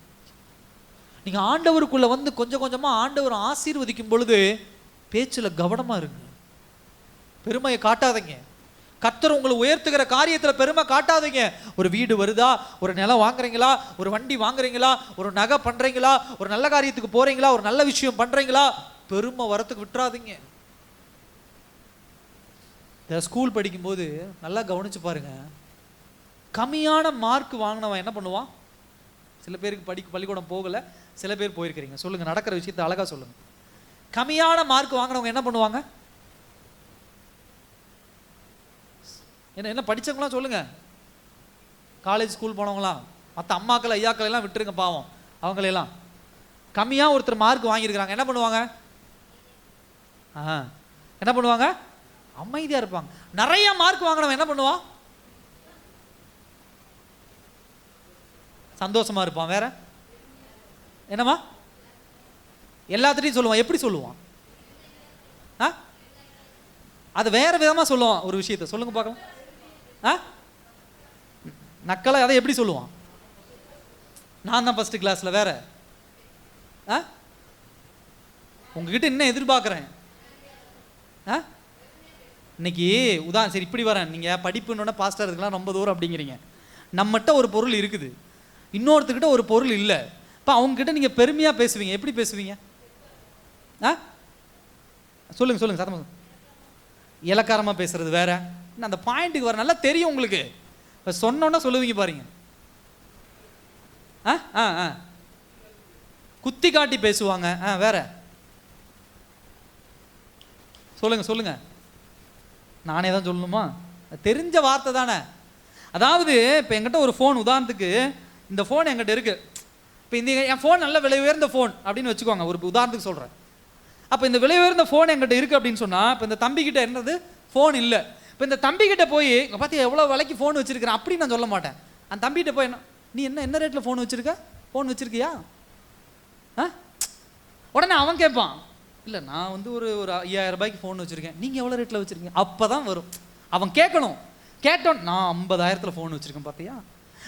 நீங்க ஆண்டவருக்குள்ள வந்து கொஞ்சம் கொஞ்சமா ஆண்டவர் ஆசீர்வதிக்கும் பொழுது பேச்சுல கவனமா இருங்க. பெருமையை காட்டாதீங்க. கர்த்தர் உங்களை உயர்த்துகிற காரியத்துல பெருமை காட்டாதீங்க. ஒரு வீடு வருதா, ஒரு நிலம் வாங்குறீங்களா, ஒரு வண்டி வாங்குறீங்களா, ஒரு நகை பண்றீங்களா, ஒரு நல்ல காரியத்துக்கு போறீங்களா, ஒரு நல்ல விஷயம் பண்றீங்களா, பெருமை வரத்துக்கு விட்டுறாதீங்க. ஸ்கூல் படிக்கும்போது நல்லா கவனிச்சு பாருங்க, கம்மியான மார்க் வாங்கினவன் என்ன பண்ணுவான்? சில பேருக்கு பள்ளிக்கூடம் போகல, சில பேர் போயிருக்கிறீங்க, சொல்லுங்க, நடக்கிற விஷயத்தை அழகா சொல்லுங்க. கம்மியான மார்க் வாங்கினவங்க என்ன பண்ணுவாங்க? என்ன படிச்சவங்களாம் சொல்லுங்க. காலேஜ் ஸ்கூல் போனவங்களாம், மற்ற அம்மாக்கள் ஐயாக்கள் எல்லாம் விட்டுருங்க பாவம், அவங்களெல்லாம். கம்மியா ஒருத்தர் மார்க் வாங்கியிருக்கிறாங்க, என்ன பண்ணுவாங்க? என்ன பண்ணுவாங்க? அமைதியா இருப்பாங்க. நிறைய மார்க் வாங்கினவன் என்ன பண்ணுவான்? சந்தோஷமா இருப்பான். வேற என்னமா? எல்லாத்திட்டையும் சொல்லுவான். எப்படி சொல்லுவான்? அது வேற விதமா சொல்லுவான். ஒரு விஷயத்த சொல்லுங்க பார்க்கலாம். நக்கலை அதை எப்படி சொல்லுவான்? நான் தான் ஃபர்ஸ்ட் கிளாஸ்ல. வேற உங்ககிட்ட என்ன எதிர்பார்க்குறேன்? இன்னைக்கு சரி இப்படி வரேன். நீங்க படிப்புன்னு பாஸ்டர் இருக்கலாம் ரொம்ப தூரம் அப்படிங்கிறீங்க. நம்மகிட்ட ஒரு பொருள் இருக்குது, இன்னொருத்துக்கிட்ட ஒரு பொருள் இல்லை. இப்போ அவங்க கிட்ட நீங்க பெருமையா பேசுவீங்க. எப்படி பேசுவீங்க? சொல்லுங்க சொல்லுங்க சத்தமா. இலக்காரமா பேசுறது வேற. அந்த பாயிண்ட்டுக்கு வர நல்லா தெரியும் உங்களுக்கு. இப்போ சொன்னோன்னா சொல்லுவீங்க பாருங்க. குத்தி காட்டி பேசுவாங்க. வேற சொல்லுங்க சொல்லுங்க. நானே தான் சொல்லணுமா? தெரிஞ்ச வார்த்தை தானே. அதாவது இப்போ என்கிட்ட ஒரு ஃபோன், உதாரணத்துக்கு இந்த ஃபோன் என்கிட்ட இருக்கு. இப்போ இந்த என் ஃபோன் நல்ல விலை உயர்ந்த ஃபோன் அப்படின்னு வச்சுக்கோங்க, ஒரு உதாரணத்துக்கு சொல்கிறேன். அப்போ இந்த விலை உயர்ந்த ஃபோன் என்கிட்ட இருக்குது அப்படின்னு சொன்னால், இப்போ இந்த தம்பிக்கிட்ட என்னது ஃபோன் இல்லை. இப்போ இந்த தம்பிக்கிட்ட போய் பார்த்தியா எவ்வளோ விலைக்கு ஃபோன் வச்சுருக்கிறேன் அப்படின்னு நான் சொல்ல மாட்டேன். அந்த தம்பிகிட்ட போய் நீ என்ன ரேட்டில் ஃபோன் வச்சுருக்க? ஃபோன் வச்சுருக்கியா? உடனே அவன் கேட்பான், இல்லை நான் வந்து ஒரு 5000 ரூபாய்க்கு ஃபோன் வச்சுருக்கேன், நீங்கள் எவ்வளோ ரேட்டில் வச்சுருக்கீங்க? அப்போ தான் வரும். அவன் கேட்கணும். கேட்டோன் நான் 50,000 ஃபோன் வச்சுருக்கேன் பார்த்தியா.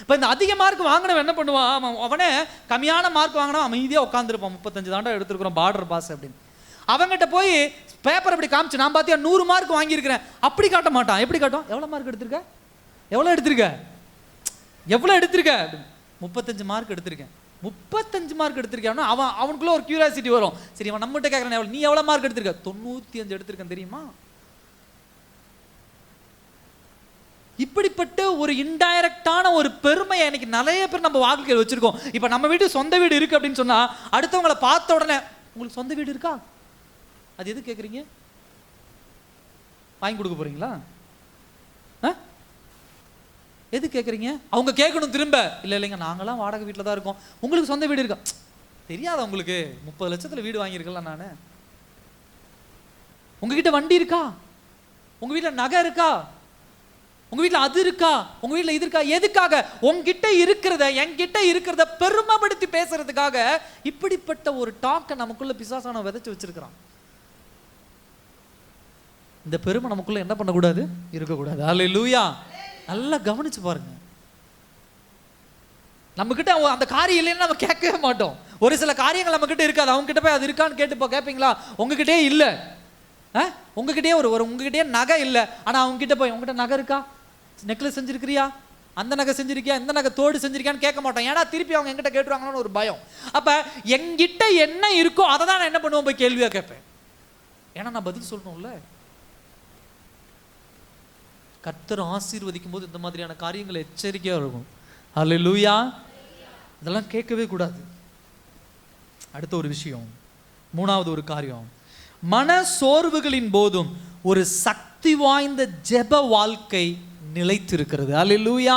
இப்போ இந்த அதிக மார்க் வாங்கினவன் என்ன பண்ணுவான்? அவனே கம்மியான மார்க் வாங்கினா அமைதியாக உட்காந்துருப்பான். 35 தாண்டா எடுத்துருக்குறோம் பார்டர் பாஸ் அப்படின்னு. அவங்ககிட்ட போய் பேப்பர் அப்படி காமிச்சு, நான் பார்த்தியா 100 மார்க் வாங்கியிருக்கிறேன் அப்படி காட்ட மாட்டான். எப்படி காட்டும்? எவ்வளோ மார்க் எடுத்திருக்க? எவ்வளோ எடுத்திருக்க? 35 மார்க் எடுத்திருக்கேன். 35 மார்க் எடுத்திருக்கேன். அவனுக்குள்ள ஒரு கியூரியாசிட்டி வரும். சரி அவன் நம்மகிட்ட கேட்கறான், நீ எவ்வளோ மார்க் எடுத்திருக்க? 95 எடுத்திருக்கேன் தெரியுமா? இப்படிப்பட்ட ஒரு இன்டைரக்டான ஒரு பெருமையை இன்னைக்கு நிறைய பேர் நம்ம வாழ்க்கையில் வச்சிருக்கோம். இப்போ நம்ம வீட்டு சொந்த வீடு இருக்கு அப்படின்னு சொன்னா, அடுத்தவங்களை பார்த்த உடனே உங்களுக்கு சொந்த வீடு இருக்கா? அது எது கேட்குறீங்க? வாங்கி கொடுக்க போறீங்களா? எது கேட்குறீங்க? அவங்க கேட்கணும் திரும்ப. இல்லை இல்லைங்க நாங்களாம் வாடகை வீட்டில் தான் இருக்கோம். உங்களுக்கு சொந்த வீடு இருக்கா? தெரியாத உங்களுக்கு 30 லட்சத்தில் வீடு வாங்கியிருக்கலாம் நான். உங்ககிட்ட வண்டி இருக்கா? உங்க வீட்டில் நகை இருக்கா? உங்க வீட்டில் அது இருக்கா? உங்க வீட்டில் இது இருக்கா? எதுக்காக? உங்ககிட்ட இருக்கிறத என்கிட்ட இருக்கிறத பெருமைப்படுத்தி பேசுறதுக்காக இப்படிப்பட்ட ஒரு டாக்கை நமக்குள்ள பிசாசான விதைச்சு வச்சிருக்கிறான். இந்த பெருமை நமக்குள்ள என்ன பண்ணக்கூடாது? இருக்கக்கூடாது. அல்லேலூயா. நல்லா கவனிச்சு பாருங்க. நம்ம கிட்ட அந்த காரியம் இல்லைன்னு நம்ம கேட்கவே மாட்டோம். ஒரு சில காரியங்கள் நம்ம கிட்ட இருக்காது. அவங்க கிட்ட போய் அது இருக்கான்னு கேட்டு கேட்பீங்களா? உங்ககிட்டே இல்லை. உங்ககிட்டயே உங்ககிட்டயே நகை இல்லை, ஆனா அவங்க கிட்ட போய் உங்ககிட்ட நகை இருக்கா? நெக்லஸ் செஞ்சிருக்கிறியா? அந்த நகை செஞ்சிருக்கியா? இந்த நகை தோடு செஞ்சிருக்கியான்னு கேட்க மாட்டோம். ஏன்னா திருப்பி அவங்க எங்கிட்ட கேட்டுருவாங்கன்னு ஒரு பயம். அப்ப எங்கிட்ட என்ன இருக்கோ அதை தான் நான் என்ன பண்ணுவேன்? போய் கேள்வியா கேட்பேன். ஏன்னா நான் பதில் சொல்லணும்ல. கர்த்தர் ஆசீர்வதிக்கும் போது இந்த மாதிரியான காரியங்கள் எச்சரிக்கையா இருக்கும். அல்லேலூயா. இதெல்லாம் கேட்கவே கூடாது. அடுத்த ஒரு விஷயம், மூணாவது ஒரு காரியம், மன சோர்வுகளின் போதும் ஒரு சக்தி வாய்ந்த ஜெப வாழ்க்கை நிலைத்திருக்கிறது. அல்லேலூயா.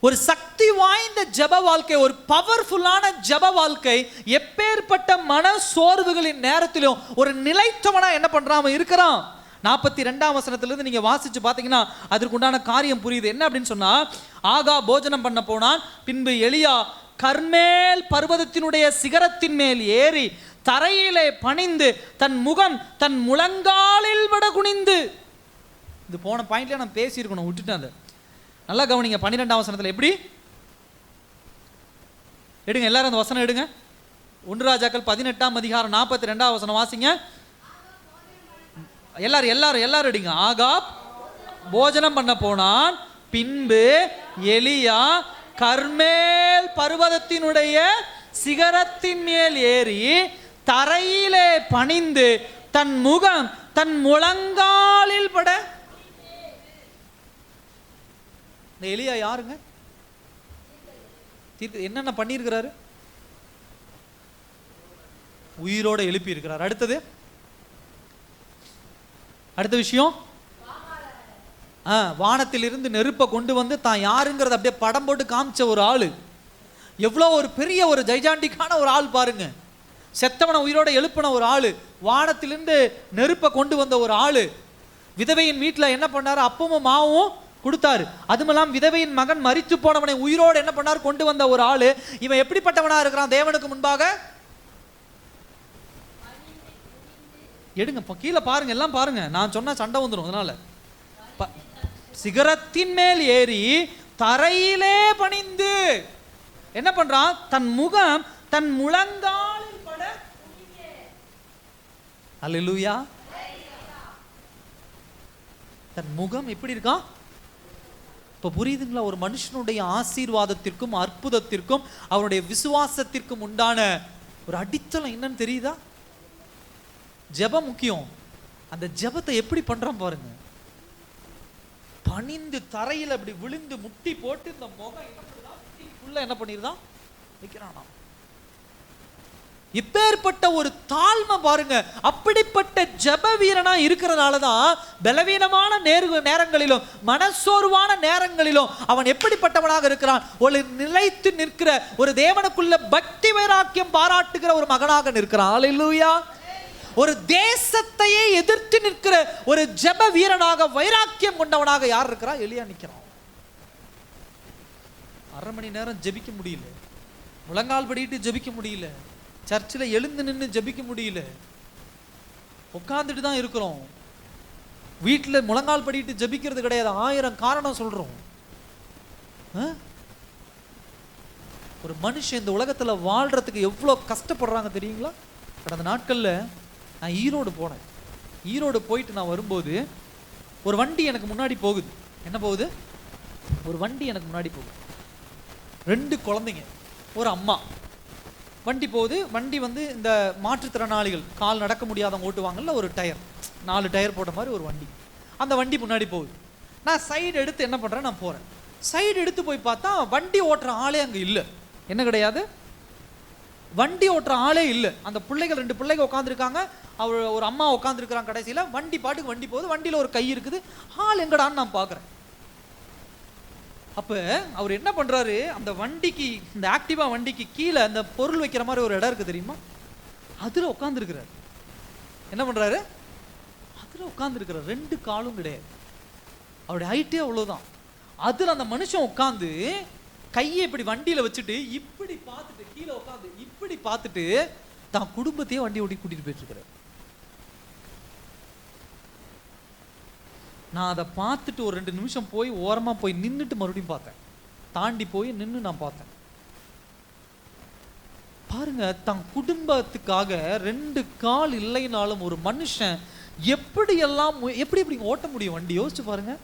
ஒரு சக்தி வாய்ந்த ஜெப வாழ்க்கை, ஒரு பவர்ஃபுல்லான ஜெப வாழ்க்கை எப்பேற்பட்ட மன சோர்வுகளின் நேரத்திலும் ஒரு நிலைத்தவனா என்ன பண்றாம இருக்கிறான். 42ஆம் வசனத்திலிருந்து நீங்க வாசிச்சு பார்த்தீங்கன்னா அதற்கு உண்டான காரியம் புரியுது. என்ன அப்படின்னு சொன்னா, ஆகா போஜனம் பண்ண போனான். பின்பு எலியா கர்மேல் பர்வதத்தினுடைய சிகரத்தின் மேல் ஏறி தரையிலே பணிந்து தன் முகம் தன் முழங்காலில் விட குனிந்து. இது போன பாயிண்ட்ல நான் பேசியிருக்கணும், விட்டுட்டேன். அதை நல்லா கவனிங்க. 12ஆம் வசனத்தில் எப்படி எடுங்க, எல்லாரும் அந்த வசனம் எடுங்க. 1 ராஜாக்கள் 18ஆம் அதிகாரம் 42ஆம் வசனம் வாசிங்க. எல்லாரும் எடுங்க. ஆகாப் போஜனம் பண்ண போனான். பின்பு எலியா கர்மேல் பர்வதத்தினுடைய சிகரத்தின் மேல் ஏறி தரையிலே பணிந்து தன் முகம் தன் முழங்காலில் பட. இந்த எலியா யாருங்க? என்னென்ன பண்ணியிருக்கிறாரு? உயிரோட எழுப்பி இருக்கிறார். அடுத்த விஷயம், வானத்திலிருந்து நெருப்பை கொண்டு வந்து தான் யாருங்கிறத அப்படியே படம் போட்டு காமிச்ச ஒரு ஆளு. எவ்வளோ ஒரு பெரிய ஒரு ஜைஜாண்டிக்கான ஒரு ஆள் பாருங்க. செத்தவனை உயிரோட எழுப்பின ஒரு ஆளு, வானத்திலிருந்து நெருப்பை கொண்டு வந்த ஒரு ஆளு, விதவையின் வீட்டில் என்ன பண்ணாரு, அப்பமும் மாவும் கொடுத்தாரு. அதுமெல்லாம் விதவையின் மகன் மரித்து போனவனை உயிரோடு என்ன பண்ணார், கொண்டு வந்த ஒரு ஆளு. இவன் எப்படிப்பட்டவனா இருக்கிறான் தேவனுக்கு முன்பாக? எடுங்க கீழே பாருங்க, எல்லாம் பாருங்க, நான் சொன்ன சண்டை வந்துடும். அதனால சிகரத்தின் மேல் ஏறி தரையிலே பணிந்து என்ன பண்றான், தன் முகம் தன் முழங்காலில் பட. அல்லேலூயா. தன் முகம் எப்படி இருக்கான் இப்ப புரியுதுங்களா? ஒரு மனுஷனுடைய ஆசீர்வாதத்திற்கும் அற்புதத்திற்கும் அவனுடைய விசுவாசத்திற்கும் உண்டான ஒரு அடித்தளம் என்னன்னு தெரியுதா? ஜெபம் முக்கியம். அந்த ஜெபத்தை எப்படி பண்றான் பாருங்க. பணிந்து தரையில் அப்படி விழுந்து முட்டி போட்டு இந்த முகம் என்ன பண்ணிருந்தான் வைக்கிறானா. இப்பேற்பட்ட ஒரு தாழ்மை பாருங்க. அப்படிப்பட்ட ஜெப வீரனா இருக்கிறதுனாலதான் பலவீனமான நேரங்களிலும் மனசோர்வான நேரங்களிலும் அவன் எப்படிப்பட்டவனாக இருக்கிறான், ஒரு நிலைத்து நிற்கிற ஒரு தேவனுக்குள்ள பக்தி வைராக்கியம் பாராட்டுகிற ஒரு மகனாக நிற்கிறான். அல்லேலூயா. ஒரு தேசத்தையே எதிர்த்து நிற்கிற ஒரு ஜெப வீரனாக வைராக்கியம் கொண்டவனாக யார் இருக்கிறா? எலியா நிற்கிறான். அரை மணி நேரம் ஜெபிக்க முடியல, முழங்கால் படிட்டு ஜெபிக்க முடியல, சர்ச்சில் எழுந்து நின்று ஜெபிக்க முடியல, உட்காந்துட்டு தான் இருக்கிறோம். வீட்டில் முழங்கால் படிட்டு ஜெபிக்கிறது கிடையாது, 1000 காரணம் சொல்றோம். ஒரு மனுஷன் இந்த உலகத்துல வாழ்றதுக்கு எவ்வளவு கஷ்டப்படுறாங்க தெரியுங்களா? கடந்த நாட்கள்ல நான் ஈரோடு போனேன். ஈரோடு போயிட்டு நான் வரும்போது ஒரு வண்டி எனக்கு முன்னாடி போகுது. என்ன போகுது? ஒரு வண்டி எனக்கு முன்னாடி போகுது. 2 குழந்தைங்க, ஒரு அம்மா. வண்டி போகுது. வண்டி வந்து இந்த மாற்றுத்திறனாளிகள், கால் நடக்க முடியாதவங்க ஓட்டுவாங்கல்ல, ஒரு டயர், 4 டயர் போட்ட மாதிரி ஒரு வண்டி. அந்த வண்டி முன்னாடி போகுது. நான் சைடு எடுத்து என்ன பண்ணுறேன், நான் போகிறேன். சைடு எடுத்து போய் பார்த்தா வண்டி ஓட்டுற ஆளே அங்கே இல்லை. என்ன கிடையாது, வண்டி ஓட்டுற ஆளே இல்லை. அந்த பிள்ளைகள் 2 பிள்ளைங்க உட்காந்துருக்காங்க, ஒரு அம்மா உட்காந்துருக்கிறாங்க. கடைசியில் வண்டி பாட்டுக்கு வண்டி போகுது. வண்டியில் ஒரு கை இருக்குது. ஆள் எங்கடான்னு நான் பார்க்குறேன். அப்போ அவர் என்ன பண்ணுறாரு, அந்த வண்டிக்கு, இந்த ஆக்டிவா வண்டிக்கு கீழே அந்த பொருள் வைக்கிற மாதிரி ஒரு இடம் இருக்குது தெரியுமா, அதில் உட்காந்துருக்கிறார். என்ன பண்ணுறாரு, அதில் உட்காந்துருக்கிறார். 2 காலும் கிடையாது, அவருடைய ஹைட்டே அவ்வளோதான். அதில் அந்த மனுஷன் உட்காந்து கையை இப்படி வண்டியில் வச்சுட்டு இப்படி பார்த்துட்டு, கீழே உட்காந்து இப்படி பார்த்துட்டு தான் குடும்பத்தையே வண்டி ஓட்டி கூட்டிட்டு போயிட்டு இருக்கிறார். நான் அதை பார்த்துட்டு ஒரு 2 நிமிஷம் போய் ஓரமாக போய் நின்றுட்டு மறுபடியும் பார்த்தேன். தாண்டி போய் நின்று நான் பார்த்தேன். பாருங்க, தன் குடும்பத்துக்காக 2 கால் இல்லைனாலும் ஒரு மனுஷன் எப்படி ஓட்ட முடியும் வண்டி? யோசிச்சு பாருங்க.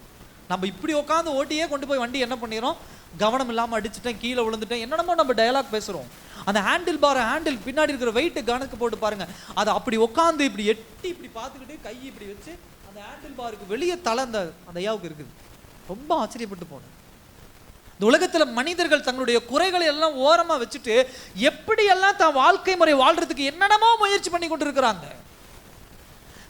நம்ம இப்படி உட்காந்து ஓட்டியே கொண்டு போய் வண்டி என்ன பண்ணிடுறோம், கவனம் இல்லாமல் அடிச்சுட்டேன், கீழே விழுந்துட்டேன், என்னென்னமோ நம்ம டயலாக் பேசுகிறோம். அந்த ஹேண்டில் பின்னாடி இருக்கிற வெயிட்டு கணக்கு போட்டு பாருங்க. அதை அப்படி உட்காந்து இப்படி எட்டி இப்படி பார்த்துக்கிட்டு கை இப்படி வச்சு அந்த ஹேண்டில் பாருக்கு வெளியே தலை அந்த ஐயாவுக்கு இருக்குது. ரொம்ப ஆச்சரியப்பட்டு போனேன். இந்த உலகத்துல மனிதர்கள் தங்களுடைய குறைகளை எல்லாம் ஓரமா வச்சுட்டு எப்படி எல்லாம் தான் வாழ்க்கை முறை வாழ்றதுக்கு என்னென்னமோ முயற்சி பண்ணி கொண்டு இருக்கிறாங்க.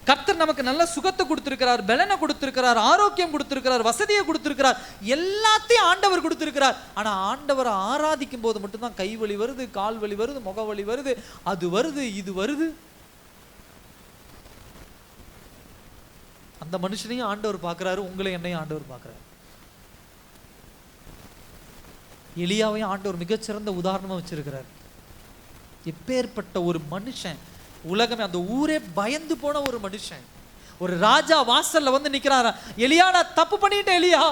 கர்த்தர் நமக்கு நல்ல சுகத்தை கொடுத்திருக்கிறார், பலனை கொடுத்திருக்கிறார், ஆரோக்கியம் கொடுத்திருக்கிறார், வசதியை கொடுத்திருக்கிறார், எல்லாத்தையும் ஆண்டவர் கொடுத்திருக்கிறார். ஆனா ஆண்டவரை ஆராதிக்கும் போது மட்டும்தான் கை வலி வருது, கால் வலி வருது, முக வலி வருது, அது வருது, இது வருது. அந்த மனுஷனையும் ஆண்டவர் பார்க்கிறாரு, உங்களை என்னையும் ஆண்டவர் பார்க்கிறாரு. எலியாவையும் ஆண்டவர் மிகச்சிறந்த உதாரணமா வச்சிருக்கிறார். எப்பேற்பட்ட ஒரு மனுஷன், உலகமே, அந்த ஊரே பயந்து போன ஒரு மனுஷன். ஒரு ராஜா வாசல்ல வந்து நிக்கிறாரா, எலியா நான் தப்பு பண்ணிட்டேன், எலியா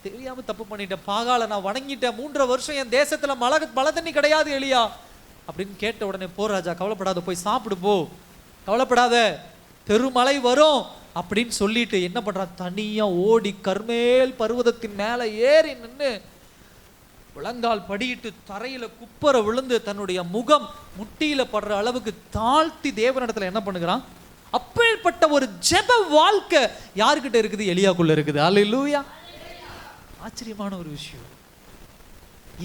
தெரியாம தப்பு பண்ணிட்டேன், பாகால நான் வணங்கிட்டேன், 3.5 வருஷம் என் தேசத்துல மழை தண்ணி கிடையாது எலியா அப்படின்னு கேட்ட உடனே, போ ராஜா, கவலைப்படாத, போய் சாப்பிடு, போ, கவலைப்படாத, பெருமழை வரும் அப்படின்னு சொல்லிட்டு என்ன பண்றான், தனியா ஓடி கர்மேல் பர்வதத்தின் மேல ஏறி நின்று முழங்கால் படியிட்டு தரையில குப்பர விழுந்து தன்னுடைய முகம் முட்டியில படுற அளவுக்கு தாழ்த்தி தேவனிடத்துல என்ன பண்ணுகிறான். அப்பேற்பட்ட ஒரு ஜெப வாழ்க்கை யாருக்கிட்ட இருக்குது? எலியாக்குள்ள இருக்குது. அல்லேலூயா. ஆச்சரியமான ஒரு விஷயம்.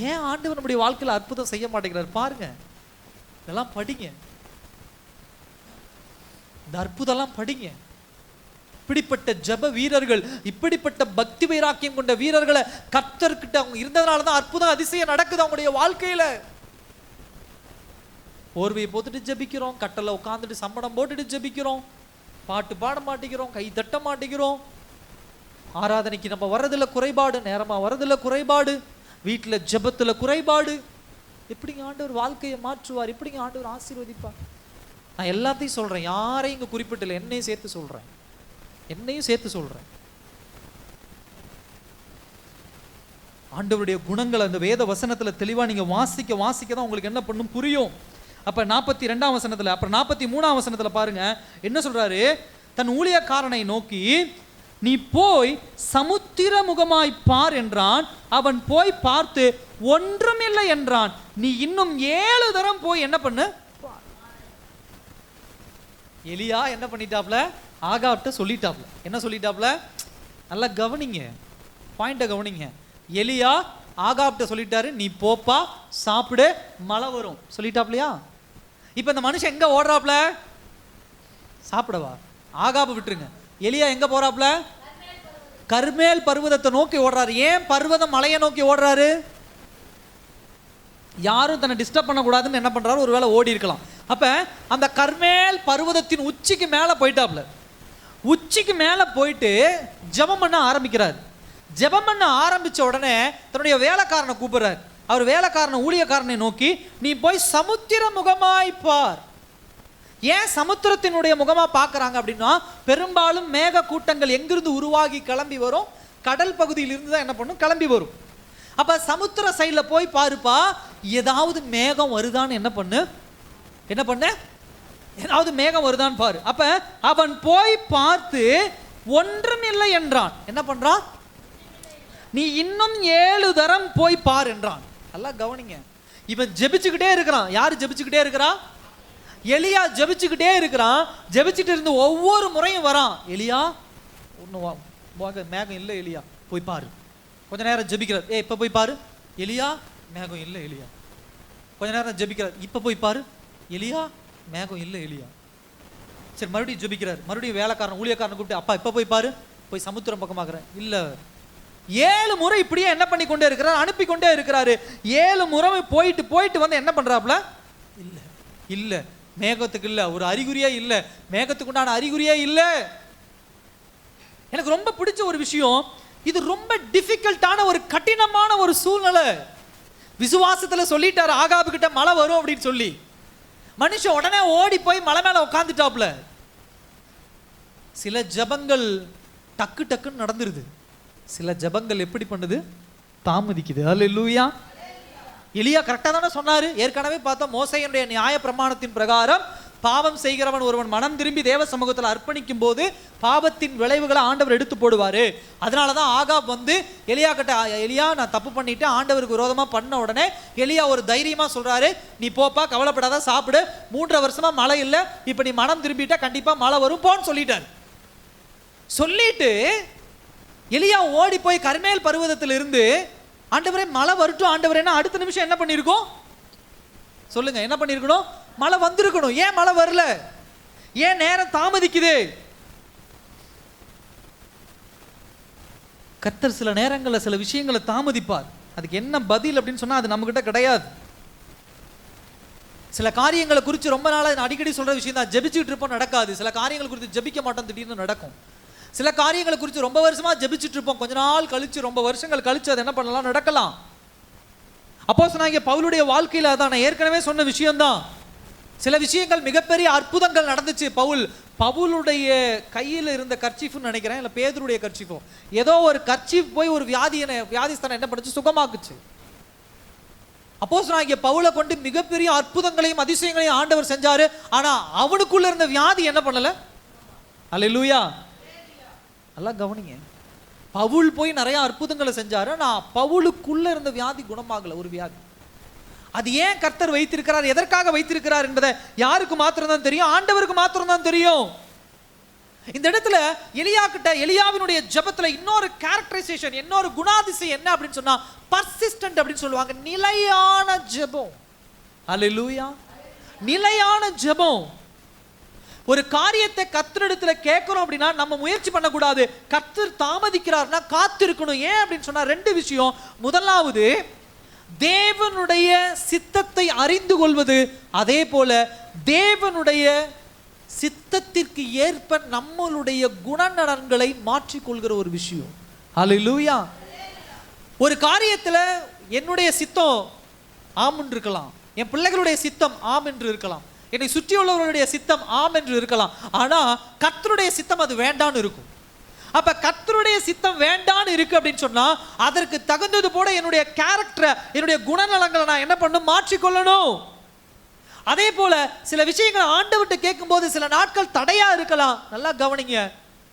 ஏன் ஆண்டவர் நம்முடைய வாழ்க்கையில அற்புதம் செய்ய மாட்டேங்கிறார் பாருங்க. இதெல்லாம் படிங்க, இந்த அற்புதம்லாம் படிங்க. இப்படிப்பட்ட ஜெப வீரர்கள், இப்படிப்பட்ட பக்தி வைராக்கியம் கொண்ட வீரர்களை கர்த்தர்கிட்ட அவங்க இருந்ததுனாலதான் அற்புதம் அதிசயம் நடக்குது அவங்களுடைய வாழ்க்கையில. போர்வையை போட்டுட்டு ஜெபிக்கிறோம், கட்டல உட்காந்துட்டு சம்பளம் போட்டுட்டு ஜெபிக்கிறோம், பாட்டு பாட மாட்டேங்கிறோம், கை தட்ட மாட்டேங்கிறோம், ஆராதனைக்கு நம்ம வர்றதுல குறைபாடு, நேரமா வர்றதுல குறைபாடு, வீட்டுல ஜெபத்துல குறைபாடு. எப்படிங்க ஆண்டவர் வாழ்க்கையை மாற்றுவார்? எப்படிங்க ஆண்டவர் ஆசீர்வதிப்பார்? நான் எல்லாத்தையும் சொல்றேன், யாரையும் இங்க குறிப்பிட்டல, என்னையும் சேர்த்து சொல்றேன், என்னையும் சேர்த்து சொல்றேன். ஆண்டவருடைய குணங்களை அந்த வேத வசனத்துல தெளிவா நீங்க வாசிக்க வாசிக்க தான் உங்களுக்கு என்ன பண்ணும் புரியும். அப்ப 42ஆம் வசனத்துல, அப்புறம் 43ஆம் வசனத்துல பாருங்க என்ன சொல்றாரு. தன் ஊழியக்காரனை நோக்கி, நீ போய் சமுத்திர முகமாய் பார் என்றான். அவன் போய் பார்த்து ஒன்றுமில்லை என்றான். நீ இன்னும் 7 தரம் போய் என்ன பண்ணு. எலியா என்ன பண்ணிட்டாப்ல? ஆகாப்ட்ட சொல்லிட்டாப்ல. என்ன சொல்லிட்டாப்ல? நல்லா கவனிங்க, பாயிண்ட கவனிங்க. எலியா ஆகாப்ட்ட சொல்லிட்டாரு, நீ போப்பா, சாப்பிடு, மழை வரும் சொல்லிட்டாப்லையா? இப்ப இந்த மனுஷன் எங்க ஓடுறாப்ல? சாப்பிடவா? ஆகாப விட்டுருங்க. எலியா எங்க போறாப்ல? கர்மேல் பர்வதத்தை நோக்கி ஓடுறாரு. ஏன் பர்வதம் மலையை நோக்கி ஓடுறாரு? யாரும் தன்னை டிஸ்டர்ப் பண்ணக்கூடாதுன்னு என்ன பண்றாரு? ஒருவேளை ஓடி இருக்கலாம். அப்ப அந்த கர்மேல் பர்வதத்தின் உச்சிக்கு மேல போயிட்டாப்ல. உச்சிக்கு மேல போயிட்டு ஜெபம் பண்ண ஆரம்பிக்கிறார். ஜெபம் பண்ண ஆரம்பிச்ச உடனே தன்னுடைய வேலைக்காரனை கூப்பிடுறார். அவர் வேலைக்காரனை, ஊழியக்காரனை நோக்கி, நீ போய் சமுத்திர முகமாய் பார். ஏன் சமுத்திரத்தினுடைய முகமா பார்க்கறாங்க அப்படின்னா, பெரும்பாலும் மேக கூட்டங்கள் எங்கிருந்து உருவாகி கிளம்பி வரும்? கடல் பகுதியில் இருந்து தான் என்ன பண்ணும்? கிளம்பி வரும். அப்ப சமுத்திர சைட்ல போய் பாருப்பா, ஏதாவது மேகம் வருதான்னு என்ன பண்ணு, ஏதாவது மேகம் வருதான்னு பாரு. அப்ப அவன் போய் பார்த்து ஒன்றுமில்லை என்றான். என்ன பண்றான்? நீ இன்னும் 7 தரம் போய் பார் என்றான். நல்லா கவனிங்க. இவன் ஜெபிச்சுக்கிட்டே இருக்கிறான். யாரு ஜெபிச்சுக்கிட்டே இருக்கிறா? எலியா ஜெபிச்சுக்கிட்டே இருக்கிறான். ஜெபிச்சுட்டு இருந்து ஒவ்வொரு முறையும் வரான். எலியா ஒன்னும் மேகம் இல்லை, எலியா போய் பாரு. கொஞ்ச நேரம் ஜெபிக்கிறார். இப்ப போய் பாரு. எலியா மேகம் இல்லை, எலியா. கொஞ்ச நேரம் ஜெபிக்கிறார். இப்ப போய் பாரு. எலியா மேகம் இல்லை, எலியா. சரி, மறுபடியும் ஜெபிக்கிறார். மறுபடியும் வேலைக்காரன், ஊழியக்காரன் கூப்பிட்டு, அப்பா இப்ப போய் பாரு, போய் சமுத்திரம் பக்கமாக்குறேன். இல்ல. 7 முறை இப்படியே என்ன பண்ணி கொண்டே இருக்கிறார்? அனுப்பி கொண்டே இருக்கிறாரு. 7 முறை போயிட்டு போயிட்டு வந்து என்ன பண்றாப்ல? இல்ல இல்ல, மேகத்துக்கு இல்ல, ஒரு அறிகுறியே இல்ல, மேகத்துக்கு உண்டான அறிகுறியே இல்ல. எனக்கு ரொம்ப பிடிச்ச ஒரு விஷயம், இது ரொம்ப டிஃபிகல்ட்டான ஒரு கடினமான ஒரு சூழ்நிலை. விசுவாசத்துல சொல்லிட்டாரு ஆகாபு கிட்ட மழை வரும் அப்படின்னு சொல்லி. மனுஷன் உடனே ஓடி போய் மலை மேல உட்காந்துட்டாப்ல. சில ஜபங்கள் டக்கு டக்குன்னு நடந்துருது, சில ஜபங்கள் எப்படி பண்ணுது? தாமதிக்குது. அல்லேலூயா. எலியா கரெக்டா தானே சொன்னாரு. ஏற்கனவே பார்த்தா மோசேயினுடைய நியாய பிரமாணத்தின் பிரகாரம் பாவம் செய்கிறவன் ஒருவன் மனம் திரும்பி தேவ சமூகத்தில் அர்ப்பணிக்கும் போது பாவத்தின் விளைவுகளை ஆண்டவர் எடுத்து போடுவாரு. அதனாலதான் ஆகாப் வந்து எலியா கிட்ட, எலியா நான் தப்பு பண்ணிட்டேன், ஆண்டவருக்கு விரோதமா பண்ண உடனே எலியா ஒரு தைரியமா சொல்றாரு, நீ போப்பா, கவலைப்படாத, சாப்பிடு, 3 வருஷமா மழை இல்லை, இப்ப நீ மனம் திரும்பிட்டா கண்டிப்பா மழை வரும் போன்னு சொல்லிட்டாரு. சொல்லிட்டு எலியா ஓடி போய் கர்மேல் பர்வதத்தில் இருந்து, ஆண்டவரே மழை வரட்டும் ஆண்டவரேன்னா அடுத்த நிமிஷம் என்ன பண்ணிருக்கோம் சொல்லுங்க? என்ன பண்ணிருக்கணும்? மழை வந்திருக்கணும். ஏன் மழை வரல? ஏன் நேரம் தாமதிக்குது? கர்த்தர் சில நேரங்களில் சில விஷயங்களை தாமதிப்பார். அதுக்கு என்ன பதில் அப்படின்னு சொன்னா அது நம்ம கிட்ட கிடையாது. சில காரியங்களை குறித்து ரொம்ப நாளா அடிக்கடி சொல்ற விஷயம் தான், ஜெபிச்சுட்டு இருப்போம் நடக்காது. சில காரியங்கள் குறித்து ஜெபிக்க மாட்டோம், திடீர்னு நடக்கும். சில காரியங்களை குறித்து ரொம்ப வருஷமா ஜெபிச்சுட்டு இருப்போம், கொஞ்ச நாள் கழிச்சு, ரொம்ப வருஷங்கள் கழிச்சு அது என்ன பண்ணலாம்? நடக்கலாம். அப்போஸ்தலனாகிய பவுலுடைய வாழ்க்கையில அதான் நான் ஏற்கனவே சொன்ன விஷயம்தான். சில விஷயங்கள் மிகப்பெரிய அற்புதங்கள் நடந்துச்சு. பவுலுடைய கையில் இருந்த கர்ச்சீஃப்னு நினைக்கிறேன், இல்லை பேதுருடைய கர்ச்சீஃபோ, ஏதோ ஒரு கர்ச்சீஃப் போய் ஒரு வியாதிஸ்தான என்ன பண்ணுச்சு? சுகமாக்குச்சு. அப்போஸ்தலனாகிய பவுலை கொண்டு மிகப்பெரிய அற்புதங்களையும் அதிசயங்களையும் ஆண்டவர் செஞ்சாரு. ஆனா அவனுக்குள்ள இருந்த வியாதி என்ன பண்ணல? அல்லேலூயா. நல்லா கவனிங்க. பவுல் போய் நிறைய அற்புதங்களை செஞ்சாரு, நான் பவுலுக்குள்ள இருந்த வியாதி குணமாகல. ஒரு வியாதி. அது ஏன் கர்த்தர் வைத்திருக்கிறார், எதற்காக வைத்திருக்கிறார் என்பதை யாருக்கு மாத்திரம் தான் தெரியும்? ஆண்டவருக்கு மாத்திரம் தான் தெரியும். இந்த இடத்துல எலியா கிட்ட, எலியாவினுடைய ஜெபத்துல இன்னொரு கேரக்டரைசேஷன், இன்னொரு குணாதிசயம் என்ன அப்படின்னு சொன்னா, பர்சிஸ்டன்ட் அப்படின்னு சொல்லுவாங்க. நிலையான ஜெபம். அல்லேலூயா. நிலையான ஜெபம். ஒரு காரியத்தை கர்த்தரிடத்துல கேட்கிறோம் அப்படின்னா நம்ம முயற்சி பண்ணக்கூடாது. கர்த்தர் தாமதிக்கிறார்னா காத்திருக்கணும். ஏன் அப்படின்னு சொன்னா 2 விஷயம். முதலாவது, தேவனுடைய சித்தத்தை அறிந்து கொள்வது, அதே போல தேவனுடைய சித்தத்திற்கு ஏற்ப நம்மளுடைய குணநலன்களை மாற்றிக்கொள்கிற ஒரு விஷயம். ஹல்லேலூயா. ஒரு காரியத்துல என்னுடைய சித்தம் ஆம் என்று இருக்கலாம், என் பிள்ளைகளுடைய சித்தம் ஆம் என்று இருக்கலாம், என்னை சுற்றியுள்ளவர்களுடைய சித்தம் ஆம் என்று இருக்கலாம். ஆனா கர்த்தருடைய சித்தம் அது வேண்டான்னு இருக்கும். அப்ப கர்த்தருடைய சித்தம் வேண்டான்னு இருக்கு அப்படின்னு சொன்னா அதற்கு தகுந்தது போல என்னுடைய கேரக்டரை, என்னுடைய குணநலங்களை நான் என்ன பண்ணணும், மாற்றிக்கொள்ளணும். அதே போல சில விஷயங்களை ஆண்டவர்கிட்ட கேட்கும்போது சில நாட்கள் தடையா இருக்கலாம். நல்லா கவனிங்க,